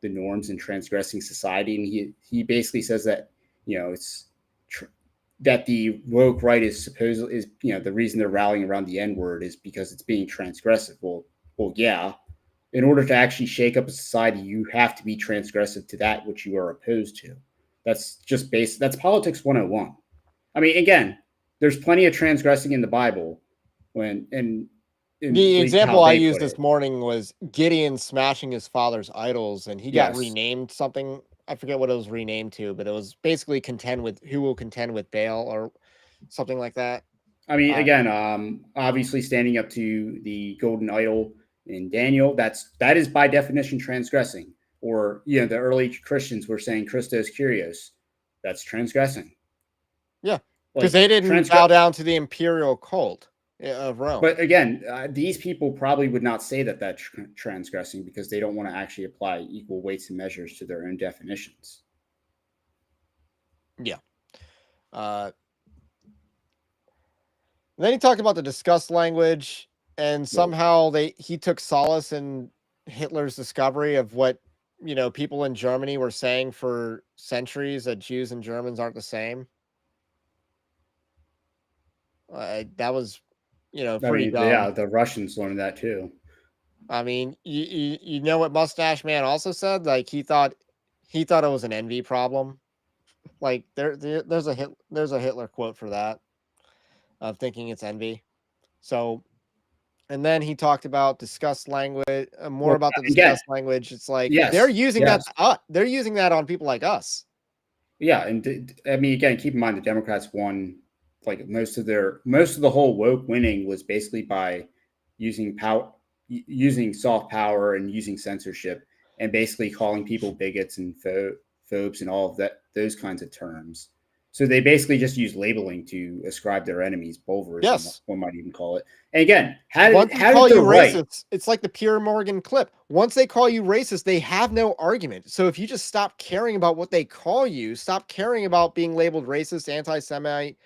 norms and transgressing society, and he basically says that it's that the woke right is the reason they're rallying around the N-word is because it's being transgressive. Well, yeah. In order to actually shake up a society, you have to be transgressive to that which you are opposed to. That's that's politics 101. I mean, again, there's plenty of transgressing in the Bible in The at least how example I they used put this it. morning was Gideon smashing his father's idols, and he got Yes. renamed something. I forget what it was renamed to, but it was basically who will contend with Baal or something like that. I mean, again, obviously standing up to the golden idol in Daniel, that is by definition transgressing. Or the early Christians were saying Christos Kyrios, that's transgressing. Yeah, Like because they didn't bow down to the imperial cult of Rome. But again, these people probably would not say that that's transgressing because they don't want to actually apply equal weights and measures to their own definitions. Yeah. Then he talked about the disgust language, and somehow he took solace in Hitler's discovery of what people in Germany were saying for centuries, that Jews and Germans aren't the same. That was pretty dumb. Yeah, the Russians learned that too. I mean, you know what Mustache Man also said? Like he thought it was an envy problem. Like there's a Hitler quote for that, of thinking it's envy. So, and then he talked about disgust language, more about the disgust language. It's like they're using that. They're using that on people like us. Yeah, and I mean, again, keep in mind the Democrats won. Like most of the whole woke winning was basically by using soft power and using censorship, and basically calling people bigots and phobes and all of those kinds of terms. So they basically just use labeling to ascribe their enemies, bulverism, Yes. one might even call it. And again, how did the racist? It's like the Pierre Morgan clip. Once they call you racist, they have no argument. So if you just stop caring about what they call you, stop caring about being labeled racist, anti-Semite,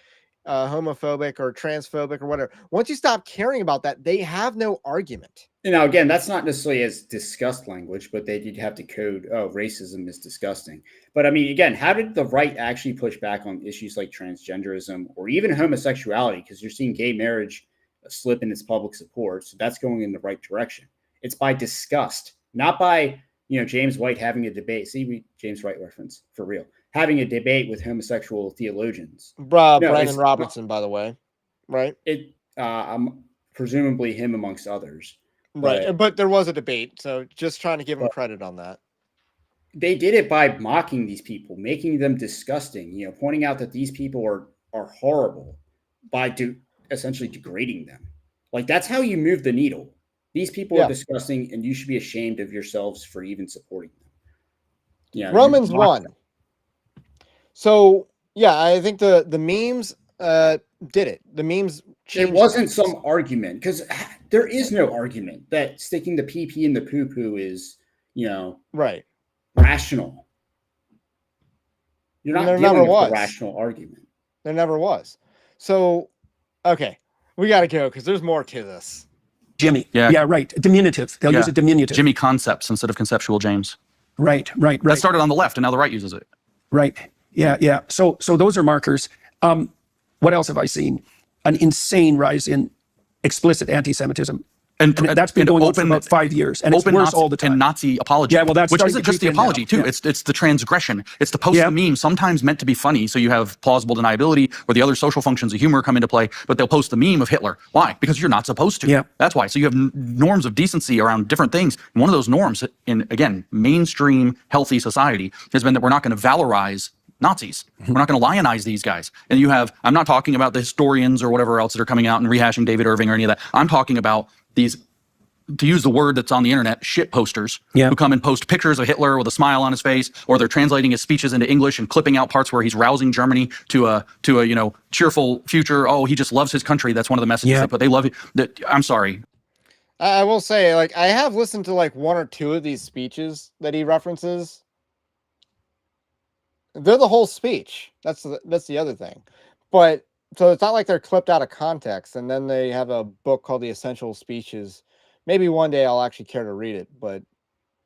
homophobic, or transphobic, or whatever. Once you stop caring about that, they have no argument. Now, again, that's not necessarily as disgust language, but they did have to code, oh, racism is disgusting. But I mean, again, how did the right actually push back on issues like transgenderism or even homosexuality? Because you're seeing gay marriage slip in its public support. So that's going in the right direction. It's by disgust, not by, James White having a debate. See, James White reference for real. Having a debate with homosexual theologians. Brandon Robertson, by the way, right? Presumably him amongst others. Right, but there was a debate, so just trying to give him credit on that. They did it by mocking these people, making them disgusting, pointing out that these people are horrible by essentially degrading them. Like, that's how you move the needle. These people are disgusting, and you should be ashamed of yourselves for even supporting them. Romans 1. So, yeah, I think the memes did it. The memes changed. It wasn't some argument, because there is no argument that sticking the PP in the poo-poo is, right, rational. You're not dealing with a rational argument. There never was. So, okay, we got to go because there's more to this. Jimmy. Yeah, right. Diminutive. They'll use a diminutive. Jimmy concepts instead of conceptual James. Right. That started on the left, and now the right uses it. Right. Yeah. So those are markers. What else have I seen? An insane rise in explicit anti-Semitism. And that's been going on for about 5 years, and it's worse Nazi, all the time. And Nazi apology, yeah, well, that's which isn't just the apology too. Yeah. It's the transgression. It's the post the meme, sometimes meant to be funny, so you have plausible deniability, or the other social functions of humor come into play. But they'll post the meme of Hitler. Why? Because you're not supposed to. Yeah. That's why. So you have norms of decency around different things. And one of those norms, in again mainstream healthy society, has been that we're not going to valorize Nazis. We're not going to lionize these guys. And you have, I'm not talking about the historians or whatever else that are coming out and rehashing David Irving or any of that. I'm talking about these, to use the word that's on the internet, shit posters who come and post pictures of Hitler with a smile on his face, or they're translating his speeches into English and clipping out parts where he's rousing Germany to a cheerful future. Oh, he just loves his country. That's one of the messages they put. They love it. I'm sorry. I will say, like, I have listened to like one or two of these speeches that he references. They're the whole speech. That's the other thing. But so it's not like they're clipped out of context. And then they have a book called The Essential Speeches. Maybe one day I'll actually care to read it, but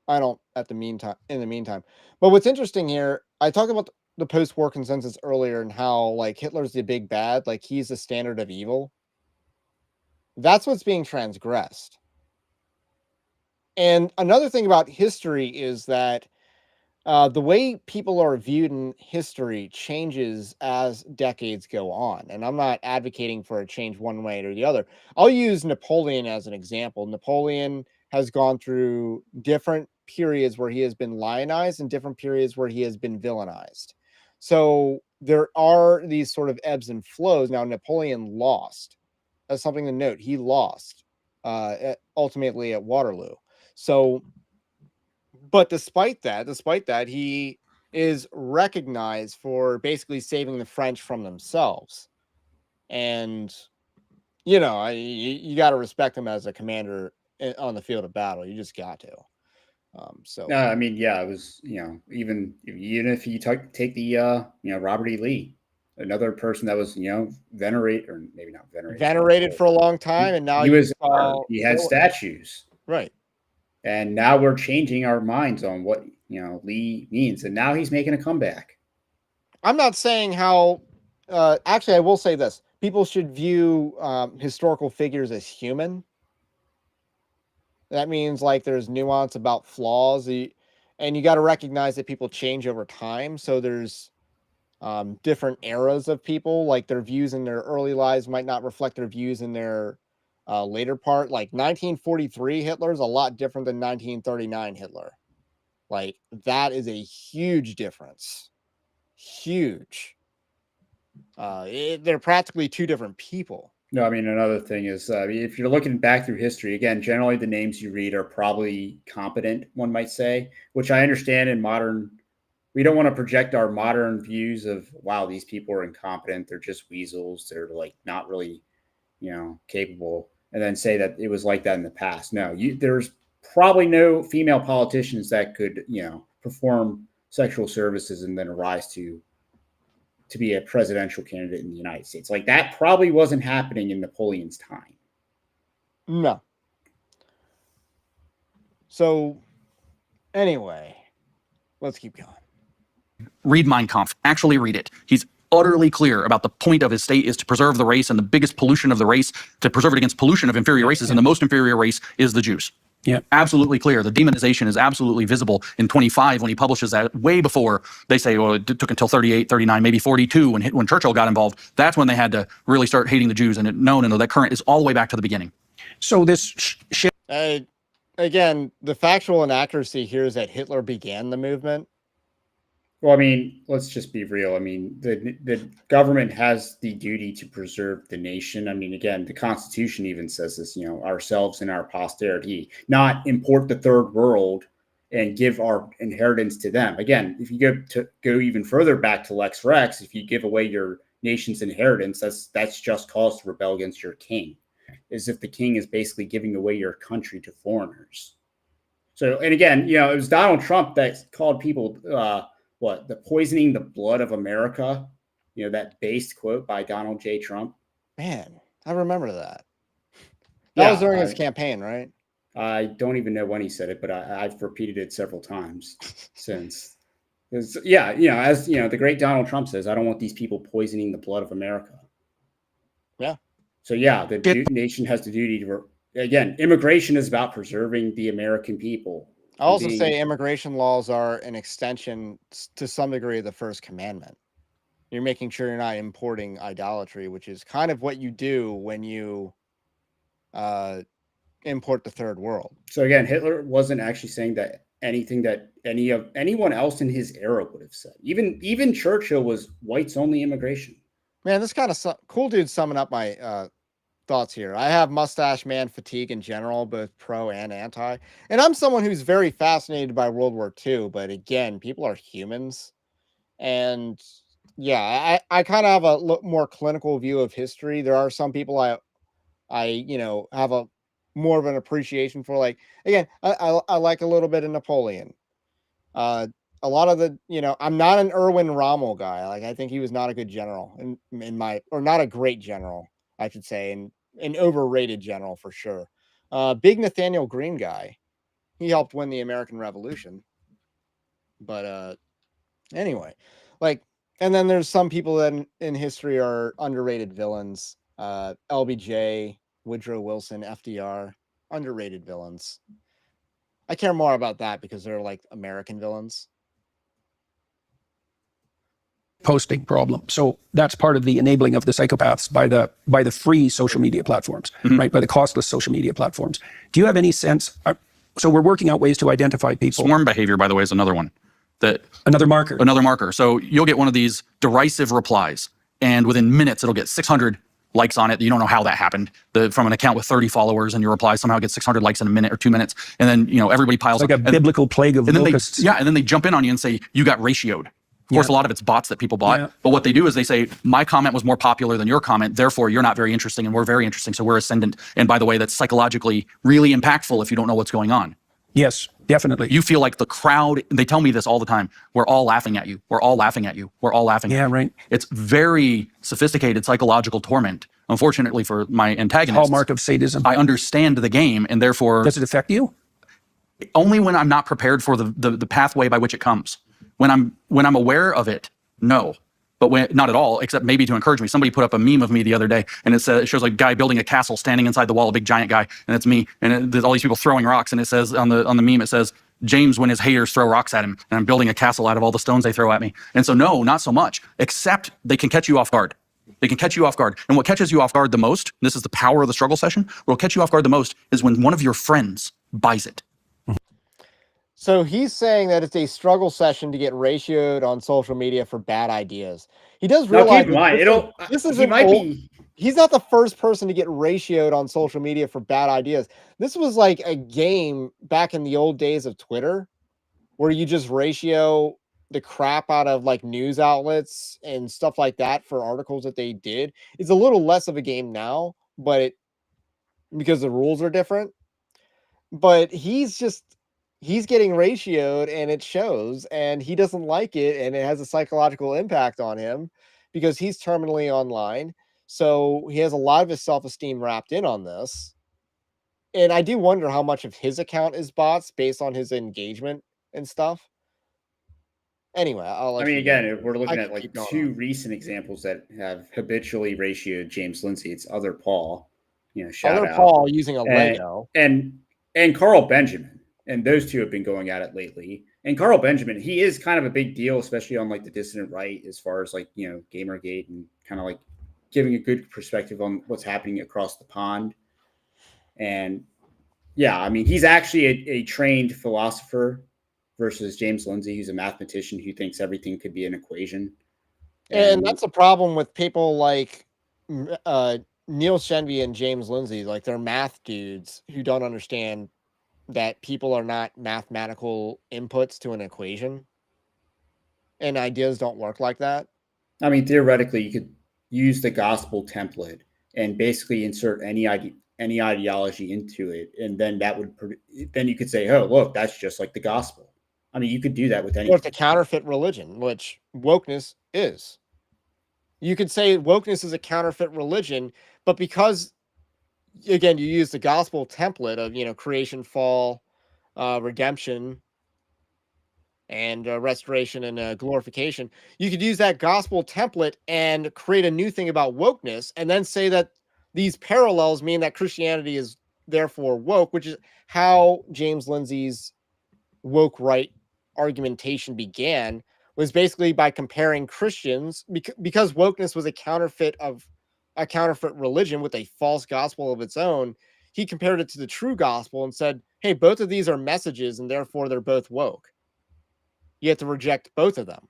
I don't in the meantime. But what's interesting here, I talked about the post-war consensus earlier and how like Hitler's the big bad, like he's the standard of evil. That's what's being transgressed. And another thing about history is that the way people are viewed in history changes as decades go on. And I'm not advocating for a change one way or the other. I'll use Napoleon as an example. Napoleon has gone through different periods where he has been lionized and different periods where he has been villainized. So there are these sort of ebbs and flows. Now, Napoleon lost. That's something to note. He lost ultimately at Waterloo. So, but despite that, he is recognized for basically saving the French from themselves. And, you know, you got to respect him as a commander on the field of battle. You just got to. No, I mean, yeah, it was, even if you take the, Robert E. Lee, another person that was, venerated, or maybe not venerated for a long time. And now he had statues. Right. And now we're changing our minds on what, Lee means. And now he's making a comeback. I'm not saying how, actually, I will say this. People should view historical figures as human. That means like there's nuance about flaws. And you got to recognize that people change over time. So there's different eras of people. Like their views in their early lives might not reflect their views in their later part. Like 1943 Hitler is a lot different than 1939 Hitler. Like that is a huge difference. Huge. They're practically two different people. No, I mean, another thing is, if you're looking back through history, again, generally the names you read are probably competent, one might say, which I understand in modern. We don't want to project our modern views of, wow, these people are incompetent. They're just weasels. They're like not really, capable. And then say that it was like that in the past. No, there's probably no female politicians that could, perform sexual services and then rise to be a presidential candidate in the United States. Like that probably wasn't happening in Napoleon's time. No. So anyway, let's keep going. Read Mein Kampf. Actually read it. He's utterly clear about the point of his state is to preserve the race, and the biggest pollution of the race, to preserve it against pollution of inferior races, and the most inferior race is the Jews. Yeah, absolutely clear. The demonization is absolutely visible in 25 when he publishes that, way before they say, well, it took until 38, 39, maybe 42 when Churchill got involved. That's when they had to really start hating the Jews. And no, that current is all the way back to the beginning. So this again, the factual inaccuracy here is that Hitler began the movement. Well, I mean, let's just be real. I mean, the government has the duty to preserve the nation. I mean, again, the Constitution even says this, ourselves and our posterity, not import the third world and give our inheritance to them. Again, if you go even further back to Lex Rex, if you give away your nation's inheritance, that's just cause to rebel against your king, as if the king is basically giving away your country to foreigners. So, and again, it was Donald Trump that called people, the poisoning the blood of America, that based quote by Donald J. Trump. Man, I remember that. That was during his campaign, right? I don't even know when he said it, but I've repeated it several times since. As the great Donald Trump says, I don't want these people poisoning the blood of America. Yeah. So yeah, the nation has the duty to again, immigration is about preserving the American people. I also say immigration laws are an extension to some degree of the first commandment. You're making sure you're not importing idolatry, which is kind of what you do when you import the third world. So again, Hitler wasn't actually saying that anything that anyone else in his era would have said. Even Churchill was whites only immigration. Man, this kind of cool dude summing up my thoughts here. I have mustache man fatigue in general, both pro and anti. And I'm someone who's very fascinated by World War II, but again, people are humans. And yeah, I kind of have a more clinical view of history. There are some people I have a more of an appreciation for. Like, again, I like a little bit of Napoleon. A lot of the, I'm not an Erwin Rommel guy. Like, I think he was not a good general or not a great general, I should say, and an overrated general for sure. Big Nathaniel Greene guy. He helped win the American Revolution. But anyway, like, and then there's some people that in history are underrated villains. LBJ, Woodrow Wilson, FDR, underrated villains. I care more about that because they're like American villains. Posting problem. So that's part of the enabling of the psychopaths by the free social media platforms, right? By the costless social media platforms. Do you have any sense? So we're working out ways to identify people. Swarm behavior, by the way, is another one. Another marker. So you'll get one of these derisive replies, and within minutes it'll get 600 likes on it. You don't know how that happened. From an account with 30 followers, and your reply somehow gets 600 likes in a minute or 2 minutes, and then everybody piles up. Like a biblical plague of locusts. And then they jump in on you and say you got ratioed. Of course, a lot of it's bots that people bought. But what they do is they say, my comment was more popular than your comment, therefore you're not very interesting and we're very interesting, so we're ascendant. And by the way, that's psychologically really impactful if you don't know what's going on. Yes, definitely. You feel like the crowd, they tell me this all the time, we're all laughing at you. We're all laughing at you. We're all laughing at you. Yeah, right. It's very sophisticated psychological torment. Unfortunately for my antagonists. Hallmark of sadism. I understand the game, and therefore... Does it affect you? Only when I'm not prepared for the pathway by which it comes. When I'm aware of it, no. But not at all, except maybe to encourage me. Somebody put up a meme of me the other day, and it shows like a guy building a castle standing inside the wall, a big giant guy, and it's me. And there's all these people throwing rocks, and it says on the meme, it says, James when his haters throw rocks at him, and I'm building a castle out of all the stones they throw at me. And so no, not so much, except they can catch you off guard. They can catch you off guard. And what catches you off guard the most, this is the power of the struggle session, what will catch you off guard the most is when one of your friends buys it. So he's saying that it's a struggle session to get ratioed on social media for bad ideas. He does realize he's not the first person to get ratioed on social media for bad ideas. This was like a game back in the old days of Twitter where you just ratio the crap out of like news outlets and stuff like that for articles that they did. It's a little less of a game now, but because the rules are different. But he's getting ratioed and it shows, and he doesn't like it, and it has a psychological impact on him because he's terminally online. So he has a lot of his self-esteem wrapped in on this. And I do wonder how much of his account is bots based on his engagement and stuff. Anyway, again, if we're looking at like two recent examples that have habitually ratioed James Lindsay, it's Other Paul, shout out. Other Paul using a Lego. And Carl Benjamin. And those two have been going at it lately. And Carl Benjamin, he is kind of a big deal, especially on like the dissident right, as far as like, Gamergate and kind of like giving a good perspective on what's happening across the pond. And yeah, I mean, he's actually a trained philosopher versus James Lindsay, who's a mathematician who thinks everything could be an equation. And that's a problem with people like Neil Shenby and James Lindsay, like they're math dudes who don't understand that people are not mathematical inputs to an equation, and ideas don't work like that. I mean, theoretically, you could use the gospel template and basically insert any ideology into it, and then then you could say, "Oh, look, that's just like the gospel." I mean, you could do that with any. Or it's a counterfeit religion, which wokeness is. You could say wokeness is a counterfeit religion, but because again, you use the gospel template of, creation, fall, redemption, and restoration and glorification. You could use that gospel template and create a new thing about wokeness, and then say that these parallels mean that Christianity is therefore woke, which is how James Lindsay's woke right argumentation began, was basically by comparing Christians, because wokeness was a counterfeit religion with a false gospel of its own. He compared it to the true gospel and said, hey, both of these are messages and therefore they're both woke. You have to reject both of them.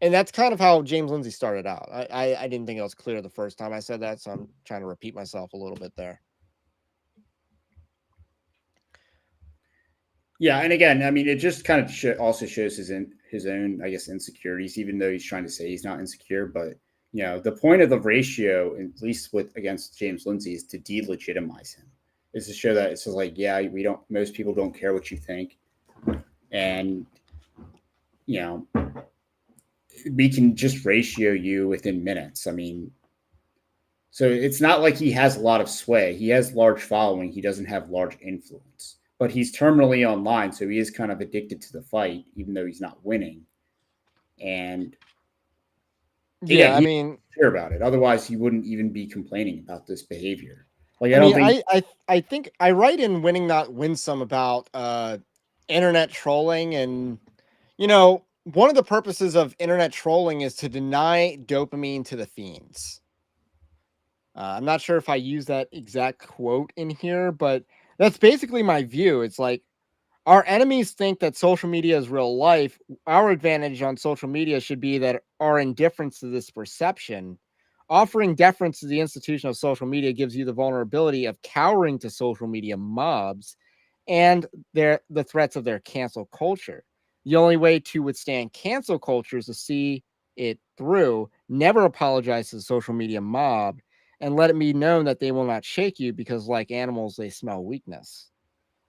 And that's kind of how James Lindsay started out. I didn't think it was clear the first time I said that, so I'm trying to repeat myself a little bit there. Yeah, and again, I mean, it just kind of also shows his own, I guess, insecurities, even though he's trying to say he's not insecure. But the point of the ratio, at least against James Lindsay, is to delegitimize him. Is to show that it's just like, yeah, most people don't care what you think, and we can just ratio you within minutes. I mean, so it's not like he has a lot of sway. He has large following. He doesn't have large influence. But he's terminally online, so he is kind of addicted to the fight, even though he's not winning. And I mean, care about it. Otherwise, he wouldn't even be complaining about this behavior. Like, I think I write in Winning Not Winsome about internet trolling, and one of the purposes of internet trolling is to deny dopamine to the fiends. I'm not sure if I use that exact quote in here, but that's basically my view. It's like, our enemies think that social media is real life. Our advantage on social media should be that our indifference to this perception. Offering deference to the institution of social media gives you the vulnerability of cowering to social media mobs and the threats of their cancel culture. The only way to withstand cancel culture is to see it through, never apologize to the social media mob, and let it be known that they will not shake you because, like animals, they smell weakness.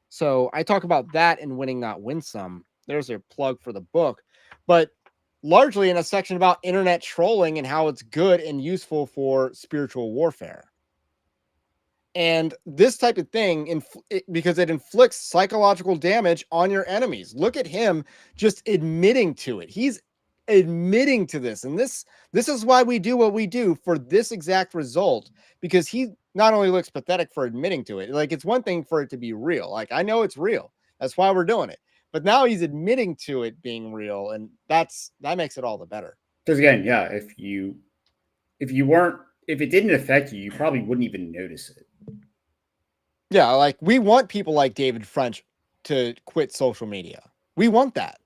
So I talk about that in Winning Not Winsome. There's a plug for the book, but largely in a section about internet trolling and how it's good and useful for spiritual warfare. And this type of thing, because it inflicts psychological damage on your enemies. Look at him just admitting to it. He's admitting to this. And this is why we do what we do, for this exact result, because he not only looks pathetic for admitting to it. Like, it's one thing for it to be real. Like, I know it's real. That's why we're doing it. But now he's admitting to it being real, and that makes it all the better. Because again, yeah, if it didn't affect you, you probably wouldn't even notice it. Yeah, like, we want people like David French to quit social media. We want that.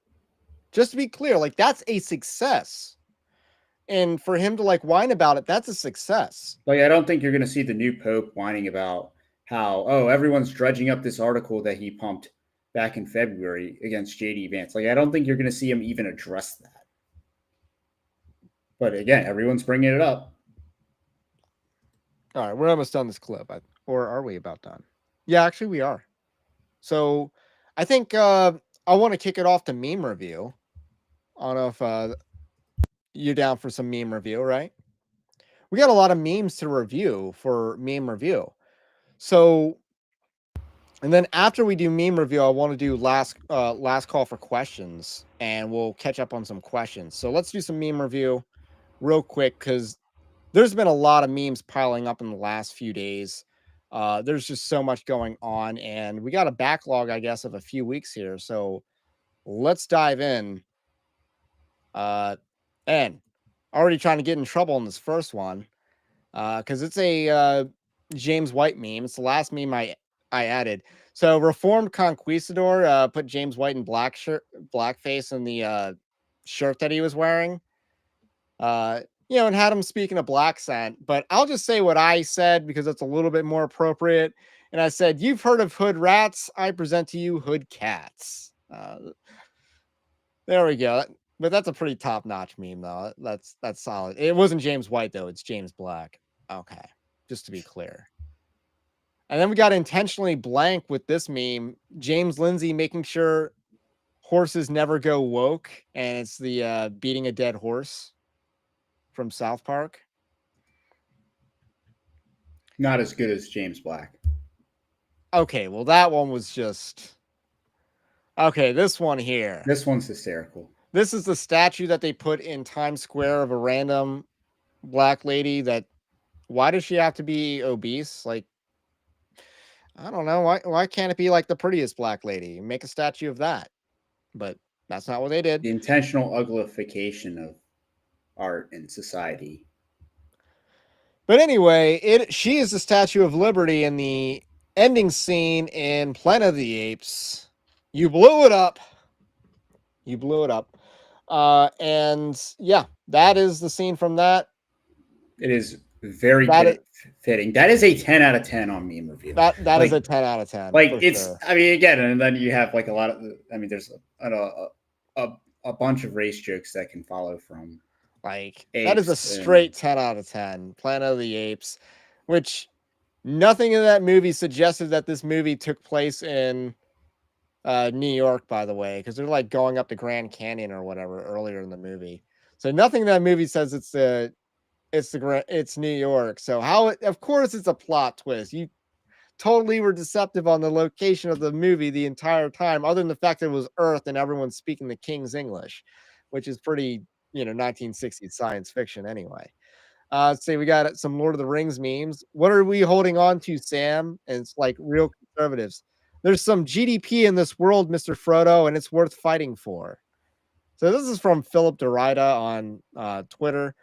Just to be clear, like, that's a success. And for him to whine about it, that's a success. Like, I don't think you're going to see the new Pope whining about how, everyone's dredging up this article that he pumped back in February against JD Vance. Like, I don't think you're going to see him even address that. But again, everyone's bringing it up. All right, we're almost done this clip. Or are we about done? Yeah, actually we are. So I think I want to kick it off to meme review. I don't know if you're down for some meme review, right? We got a lot of memes to review for meme review. So, and then after we do meme review, I want to do last call for questions, and we'll catch up on some questions. So let's do some meme review real quick, because there's been a lot of memes piling up in the last few days. There's just so much going on, and we got a backlog, I guess, of a few weeks here. So let's dive in. And already trying to get in trouble in this first one, because it's a James White meme. It's the last meme I added. So Reformed Conquistador put James White in blackface in the shirt that he was wearing. And had him speak in a black accent. But I'll just say what I said, because it's a little bit more appropriate. And I said, "You've heard of hood rats. I present to you hood cats." There we go. But that's a pretty top-notch meme, though. That's solid. It wasn't James White, though. It's James Black. Okay, just to be clear. And then we got intentionally blank with this meme. James Lindsay making sure horses never go woke, and it's the beating a dead horse from South Park. Not as good as James Black. Okay, well, that one was just... Okay, this one here. This one's hysterical. This is the statue that they put in Times Square of a random black lady that... Why does she have to be obese? Like, I don't know. Why can't it be like the prettiest black lady? Make a statue of that. But that's not what they did. The intentional uglification of art and society. But anyway, she is the Statue of Liberty in the ending scene in Planet of the Apes. You blew it up. You blew it up. And yeah, that is the scene from that. It is very fitting. That is a 10 out of 10 on meme review. That is a 10 out of 10. Like it's, sure. I mean, again, and then you have like a lot of, I mean, there's a bunch of race jokes that can follow from. Like that is a straight 10 out of 10. Planet of the Apes, which nothing in that movie suggested that this movie took place in New York, by the way, because they're like going up to Grand Canyon or whatever earlier in the movie. So nothing in that movie says it's New York. So of course it's a plot twist. You totally were deceptive on the location of the movie the entire time, other than the fact that it was Earth and everyone's speaking the King's English, which is pretty, 1960s science fiction anyway. Let's see, we got some Lord of the Rings memes. What are we holding on to, Sam? And it's like real conservatives. There's some GDP in this world, Mr. Frodo, and it's worth fighting for. So this is from Philip Derrida on Twitter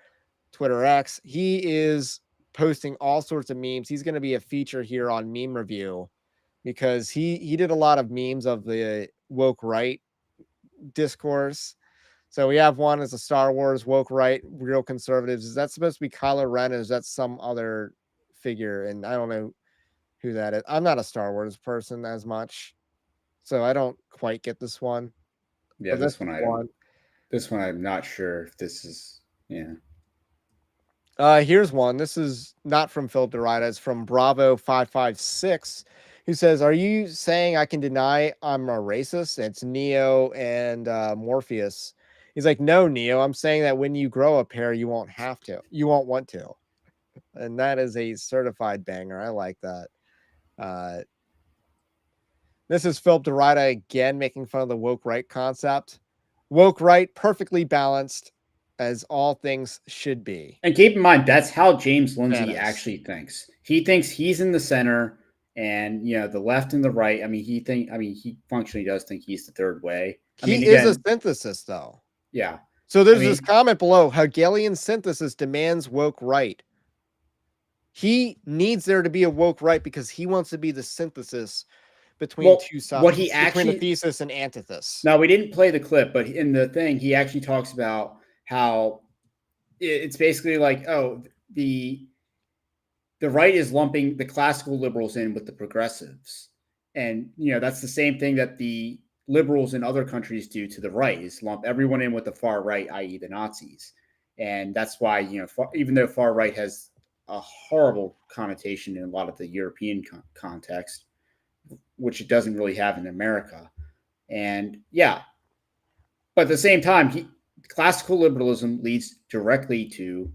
X. He is posting all sorts of memes. He's going to be a feature here on Meme Review because he did a lot of memes of the woke right discourse. So we have one as a Star Wars woke right, real conservatives. Is that supposed to be Kylo Ren, or is that some other figure? And I don't know who that is. I'm not a Star Wars person as much, so I don't quite get this one. Yeah, this one I'm not sure if this is, yeah. Here's one. This is not from Philip Derrida. It's from Bravo556, who says, "Are you saying I can deny I'm a racist?" It's Neo and Morpheus. He's like, "No, Neo. I'm saying that when you grow a pair, you won't have to. You won't want to." And that is a certified banger. I like that. This is Philip Derrida again making fun of the woke right concept. Woke right, perfectly balanced, as all things should be. And keep in mind, that's how James Lindsay actually thinks. He thinks he's in the center, and the left and the right. I mean, he functionally does think he's the third way. He is a synthesis, though. Yeah. So there's this comment below: Hegelian synthesis demands woke right. He needs there to be a woke right because he wants to be the synthesis between two sides. Between the thesis and antithesis. Now, we didn't play the clip, but in the thing, he actually talks about how it's basically like, the right is lumping the classical liberals in with the progressives. And, that's the same thing that the liberals in other countries do to the right, is lump everyone in with the far right, i.e. the Nazis. And that's why, even though far right has a horrible connotation in a lot of the European context, which it doesn't really have in America. And yeah, but at the same time, classical liberalism leads directly to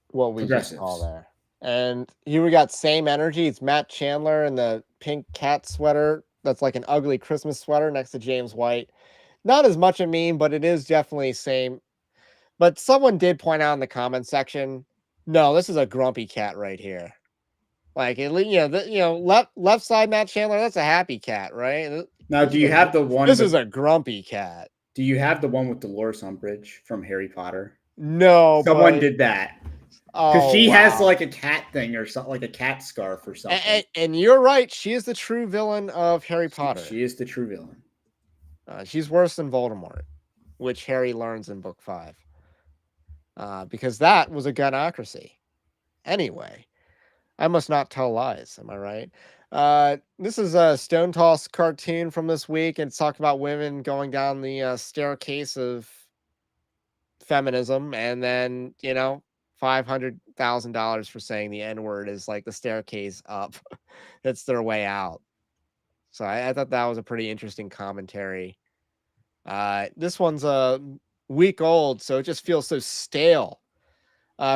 what we just call there. And here we got Same Energy. It's Matt Chandler in the pink cat sweater. That's like an ugly Christmas sweater next to James White. Not as much a meme, but it is definitely same. But someone did point out in the comment section, no, this is a grumpy cat right here. Like, left side Matt Chandler, that's a happy cat, right? Now, do you have the one? This is a grumpy cat. Do you have the one with Dolores Umbridge from Harry Potter? No, someone did that. Because she has like a cat thing or something, like a cat scarf or something. And you're right. She is the true villain of Harry Potter. She is the true villain. She's worse than Voldemort, which Harry learns in book 5. Because that was a gunocracy. Anyway, I must not tell lies. Am I right? This is a Stone Toss cartoon from this week. And it's talking about women going down the staircase of feminism. And then, $500,000 for saying the N-word is like the staircase up. It's their way out. So I thought that was a pretty interesting commentary. This one's a week old, so it just feels so stale.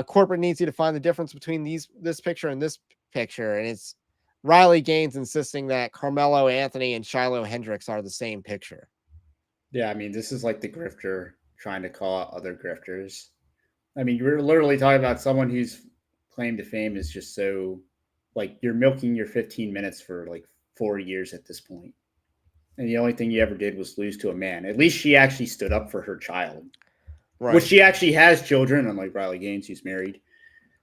Corporate needs you to find the difference between this picture and this picture, and it's Riley Gaines insisting that Carmelo Anthony and Shiloh Hendricks are the same picture. Yeah, I mean, this is like the grifter trying to call out other grifters. I mean, you're literally talking about someone whose claim to fame is just so like you're milking your 15 minutes for like 4 years at this point. And the only thing you ever did was lose to a man. At least she actually stood up for her child. Right. Which she actually has children, unlike Riley Gaines, who's married.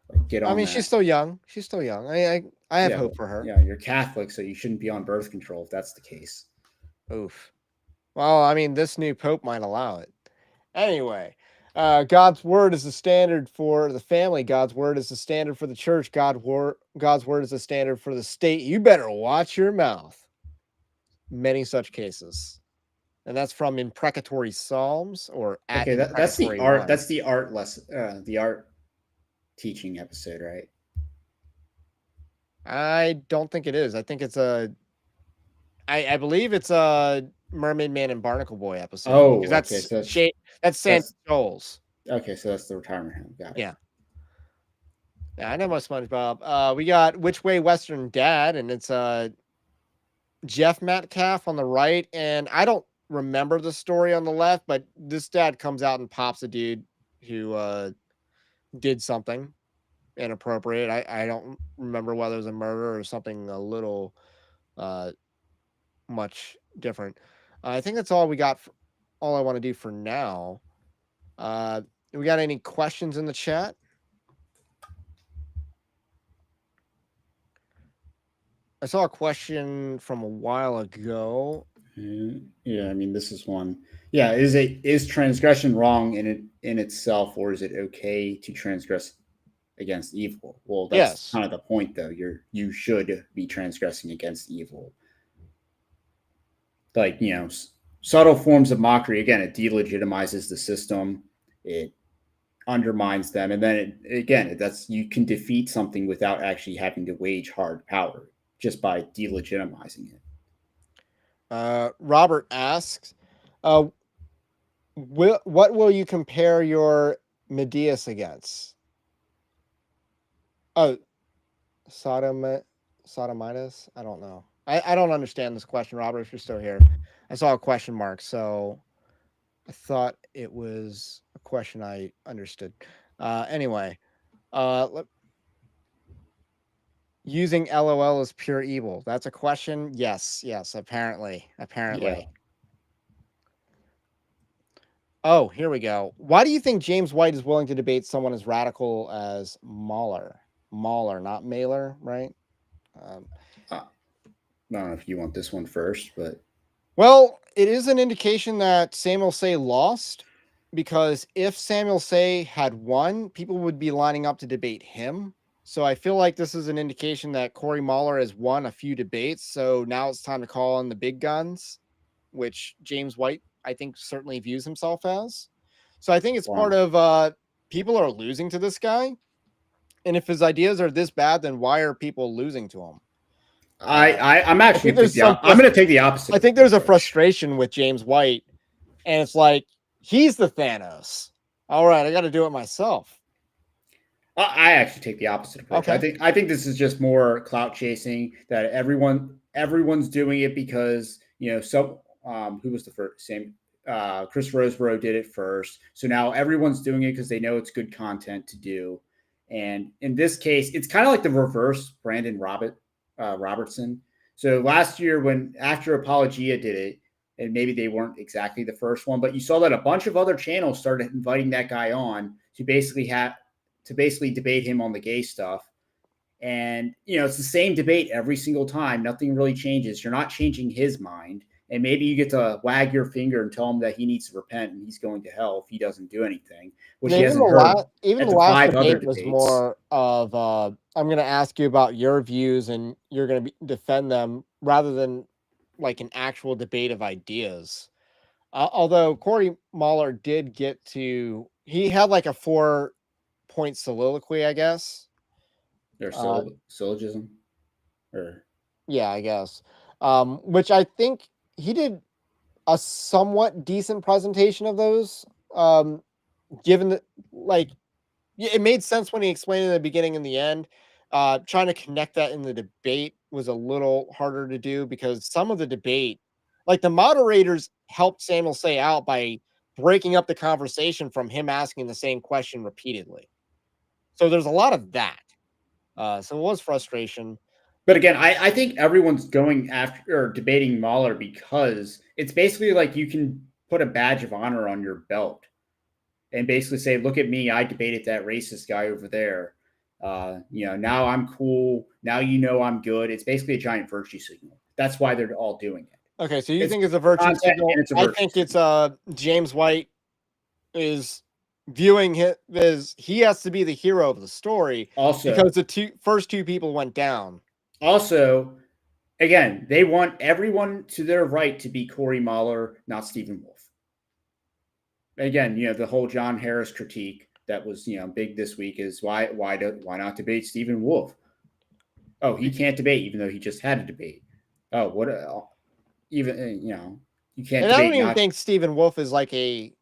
Like, get on I mean, that. she's still young. She's still young. I have hope for her. Yeah, you're Catholic, so you shouldn't be on birth control if that's the case. Oof. Well, I mean, this new pope might allow it. Anyway, God's word is the standard for the family. God's word is the standard for the church. God's word is the standard for the state. You better watch your mouth. Many such cases. And that's from Imprecatory Psalms or at okay, that's the art. 1. That's the art lesson, the art teaching episode, right? I don't think it is. I think it's I believe it's a Mermaid Man and Barnacle Boy episode. Oh, that's okay, so that's Sandy Shoals. Okay, so that's the retirement home. Got it. Yeah. Yeah, I know my SpongeBob. We got Which Way Western Dad, and it's Jeff Metcalf on the right, and I don't remember the story on the left, but this dad comes out and pops a dude who did something inappropriate. I don't remember whether it was a murder or something a little much different. I think that's all we got. All I want to do for now. We got any questions in the chat? I saw a question from a while ago. Yeah, I mean, this is one. Yeah, is transgression wrong in itself, or is it okay to transgress against evil? Well, that's kind of the point, though. You should be transgressing against evil. Like, subtle forms of mockery. Again, it delegitimizes the system. It undermines them, and then you can defeat something without actually having to wage hard power, just by delegitimizing it. Robert asks, what will you compare your Medius against? Oh, sodomitis? I don't know. I don't understand this question, Robert, if you're still here. I saw a question mark, so I thought it was a question I understood. Anyway, using LOL is pure evil. That's a question. Yes. Apparently. Yeah. Oh, here we go. Why do you think James White is willing to debate someone as radical as Mahler? Mahler, not Mailer, right? I don't know if you want this one first, but well, it is an indication that Samuel Say lost, because if Samuel Say had won, people would be lining up to debate him. So I feel like this is an indication that Corey Mahler has won a few debates. So now it's time to call on the big guns, which James White, I think, certainly views himself as. So I think it's part of people are losing to this guy. And if his ideas are this bad, then why are people losing to him? I'm actually I'm going to take the opposite. I think there's a frustration with James White, and it's like, he's the Thanos. All right, I got to do it myself. I actually take the opposite approach. Okay. I think this is just more clout chasing, that everyone's doing it because who was the first? Chris Roseborough did it first, so now everyone's doing it because they know it's good content to do. And in this case, it's kind of like the reverse Brandon Robertson. So last year, after Apologia did it, and maybe they weren't exactly the first one, but you saw that a bunch of other channels started inviting that guy on to basically debate him on the gay stuff. And, it's the same debate every single time. Nothing really changes. You're not changing his mind. And maybe you get to wag your finger and tell him that he needs to repent and he's going to hell if he doesn't do anything, which he hasn't heard. Even the last debate was more of, I'm going to ask you about your views and you're going to defend them, rather than like an actual debate of ideas. Although Corey Mahler did he had like a 4-point soliloquy, I guess. Or syllogism? Yeah, I guess. Which I think he did a somewhat decent presentation of those. Given that, it made sense when he explained it in the beginning and the end. Trying to connect that in the debate was a little harder to do, because some of the debate, like the moderators helped Samuel Say out by breaking up the conversation from him asking the same question repeatedly. So there's a lot of that. So it was frustration. But again, I think everyone's going after or debating Mahler because it's basically like you can put a badge of honor on your belt and basically say, "Look at me, I debated that racist guy over there. Now I'm cool. Now I'm good." It's basically a giant virtue signal. That's why they're all doing it. Okay, so you think it's a virtue signal? I think it's James White is viewing him as he has to be the hero of the story. Also, because the first two people went down. Also, again, they want everyone to their right to be Corey Mahler, not Stephen Wolf. Again, the whole John Harris critique that was big this week is why not debate Stephen Wolf? Oh, he can't debate even though he just had a debate. Oh, what even you can't. And debate, I don't even think Stephen Wolf is like I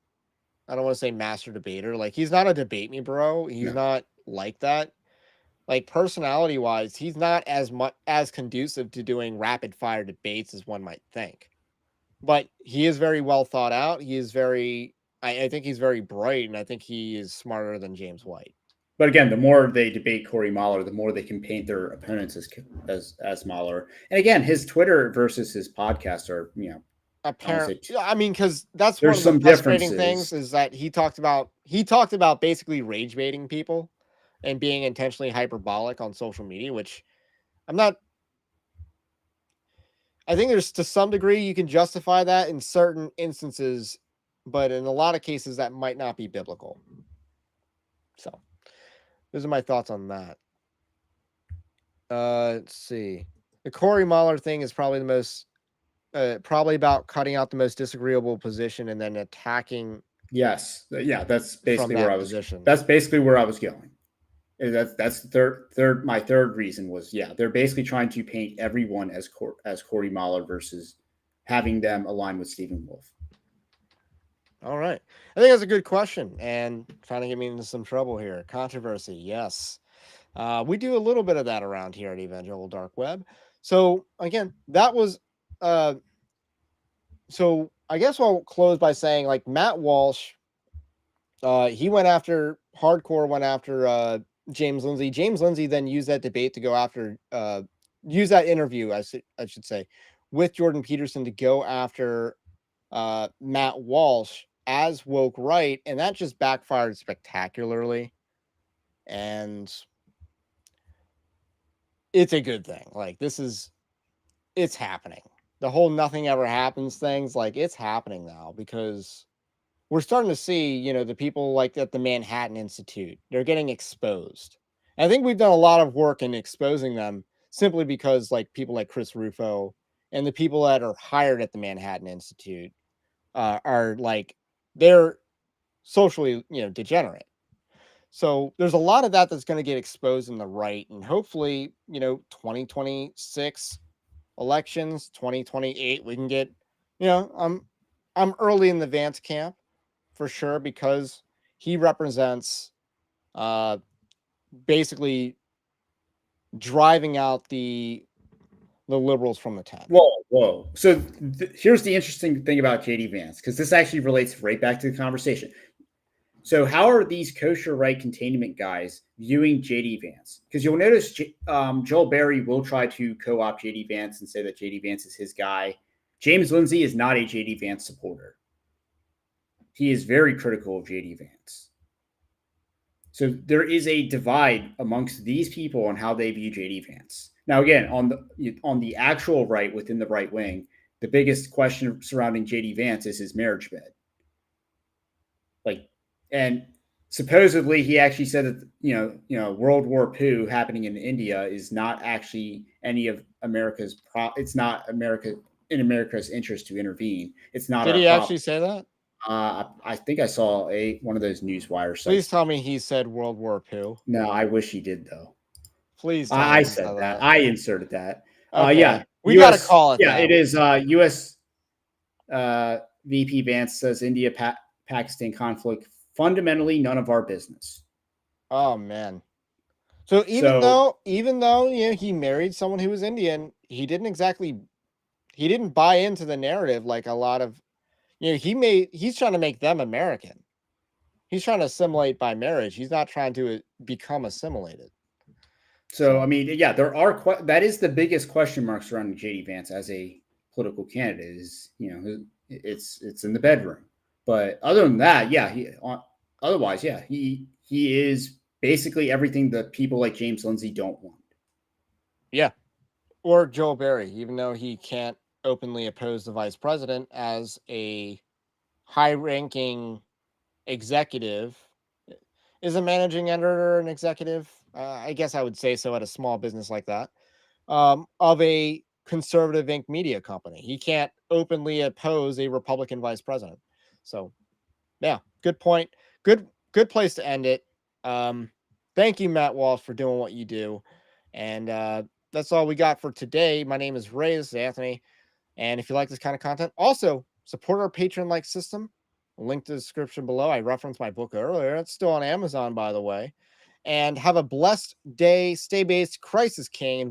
don't want to say master debater. Like he's not a debate me bro. He's not like that. Like personality wise, he's not as conducive to doing rapid fire debates as one might think. But he is very well thought out. He is I think he's very bright, and I think he is smarter than James White. But again, the more they debate Corey Mahler, the more they can paint their opponents as Mahler. And again, his Twitter versus his podcast are apparently. I mean, because that's there's one of the some frustrating things is that he talked about basically rage baiting people and being intentionally hyperbolic on social media, which I think there's to some degree you can justify that in certain instances, but in a lot of cases that might not be biblical. So those are my thoughts on that. Let's see. The Corey Mahler thing is probably the most, probably about cutting out the most disagreeable position and then attacking. Yes. Yeah. That's basically where I was. Position. That's basically where I was going. That's the my third reason was, they're basically trying to paint everyone as Corey Mahler versus having them align with Stephen Wolf. All right. I think that's a good question and trying to get me into some trouble here. Controversy. Yes. We do a little bit of that around here at Evangelical Dark Web. So again, that was, so I guess I'll close by saying like Matt Walsh, he went after James Lindsay. James Lindsay then used that debate to go after, use that interview, I should say, with Jordan Peterson to go after Matt Walsh as woke right, and that just backfired spectacularly. And it's a good thing. Like it's happening. The whole nothing ever happens things, like it's happening now because we're starting to see, the people like at the Manhattan Institute, they're getting exposed. And I think we've done a lot of work in exposing them simply because like people like Chris Rufo and the people that are hired at the Manhattan Institute are like, they're socially, degenerate. So there's a lot of that that's going to get exposed in the right. And hopefully, 2026 elections, 2028, we can get, I'm early in the Vance camp for sure, because he represents basically driving out the liberals from the tent. Whoa. So here's the interesting thing about JD Vance, because this actually relates right back to the conversation. So how are these kosher right containment guys viewing JD Vance? Because you'll notice Joel Berry will try to co-opt JD Vance and say that JD Vance is his guy. James Lindsay is not a JD Vance supporter. He is very critical of JD Vance. So there is a divide amongst these people on how they view JD Vance. Now, again, on the actual right within the right wing, the biggest question surrounding JD Vance is his marriage bed. And supposedly he actually said that, World War II happening in India is not actually any of America's it's not in America's interest to intervene. It's not. Did he actually say that? I think I saw one of those newswire sites. Please tell me he said World War II. No, I wish he did though. Please tell I said that. I inserted that. Okay. We got to call it. Yeah, it is U.S. VP Vance says India-Pakistan conflict fundamentally none of our business. Oh man. So even though he married someone who was Indian, he didn't buy into the narrative like a lot of, he's trying to make them American. He's trying to assimilate by marriage. He's not trying to become assimilated. So, I mean, yeah, there are that is the biggest question mark surrounding JD Vance as a political candidate is, it's in the bedroom. But other than that, yeah, otherwise, yeah, he is basically everything that people like James Lindsay don't want. Yeah. Or Joe Barry, even though he can't openly oppose the vice president as a high-ranking executive. Is a managing editor an executive? I guess I would say so at a small business like that, of a conservative Inc. media company. He can't openly oppose a Republican vice president. So, yeah, good point. Good place to end it. Thank you, Matt Walsh, for doing what you do. And that's all we got for today. My name is Ray. This is Anthony. And if you like this kind of content, also support our Patreon-like system. Link to the description below. I referenced my book earlier. It's still on Amazon, by the way. And have a blessed day. Stay based, Christ is King.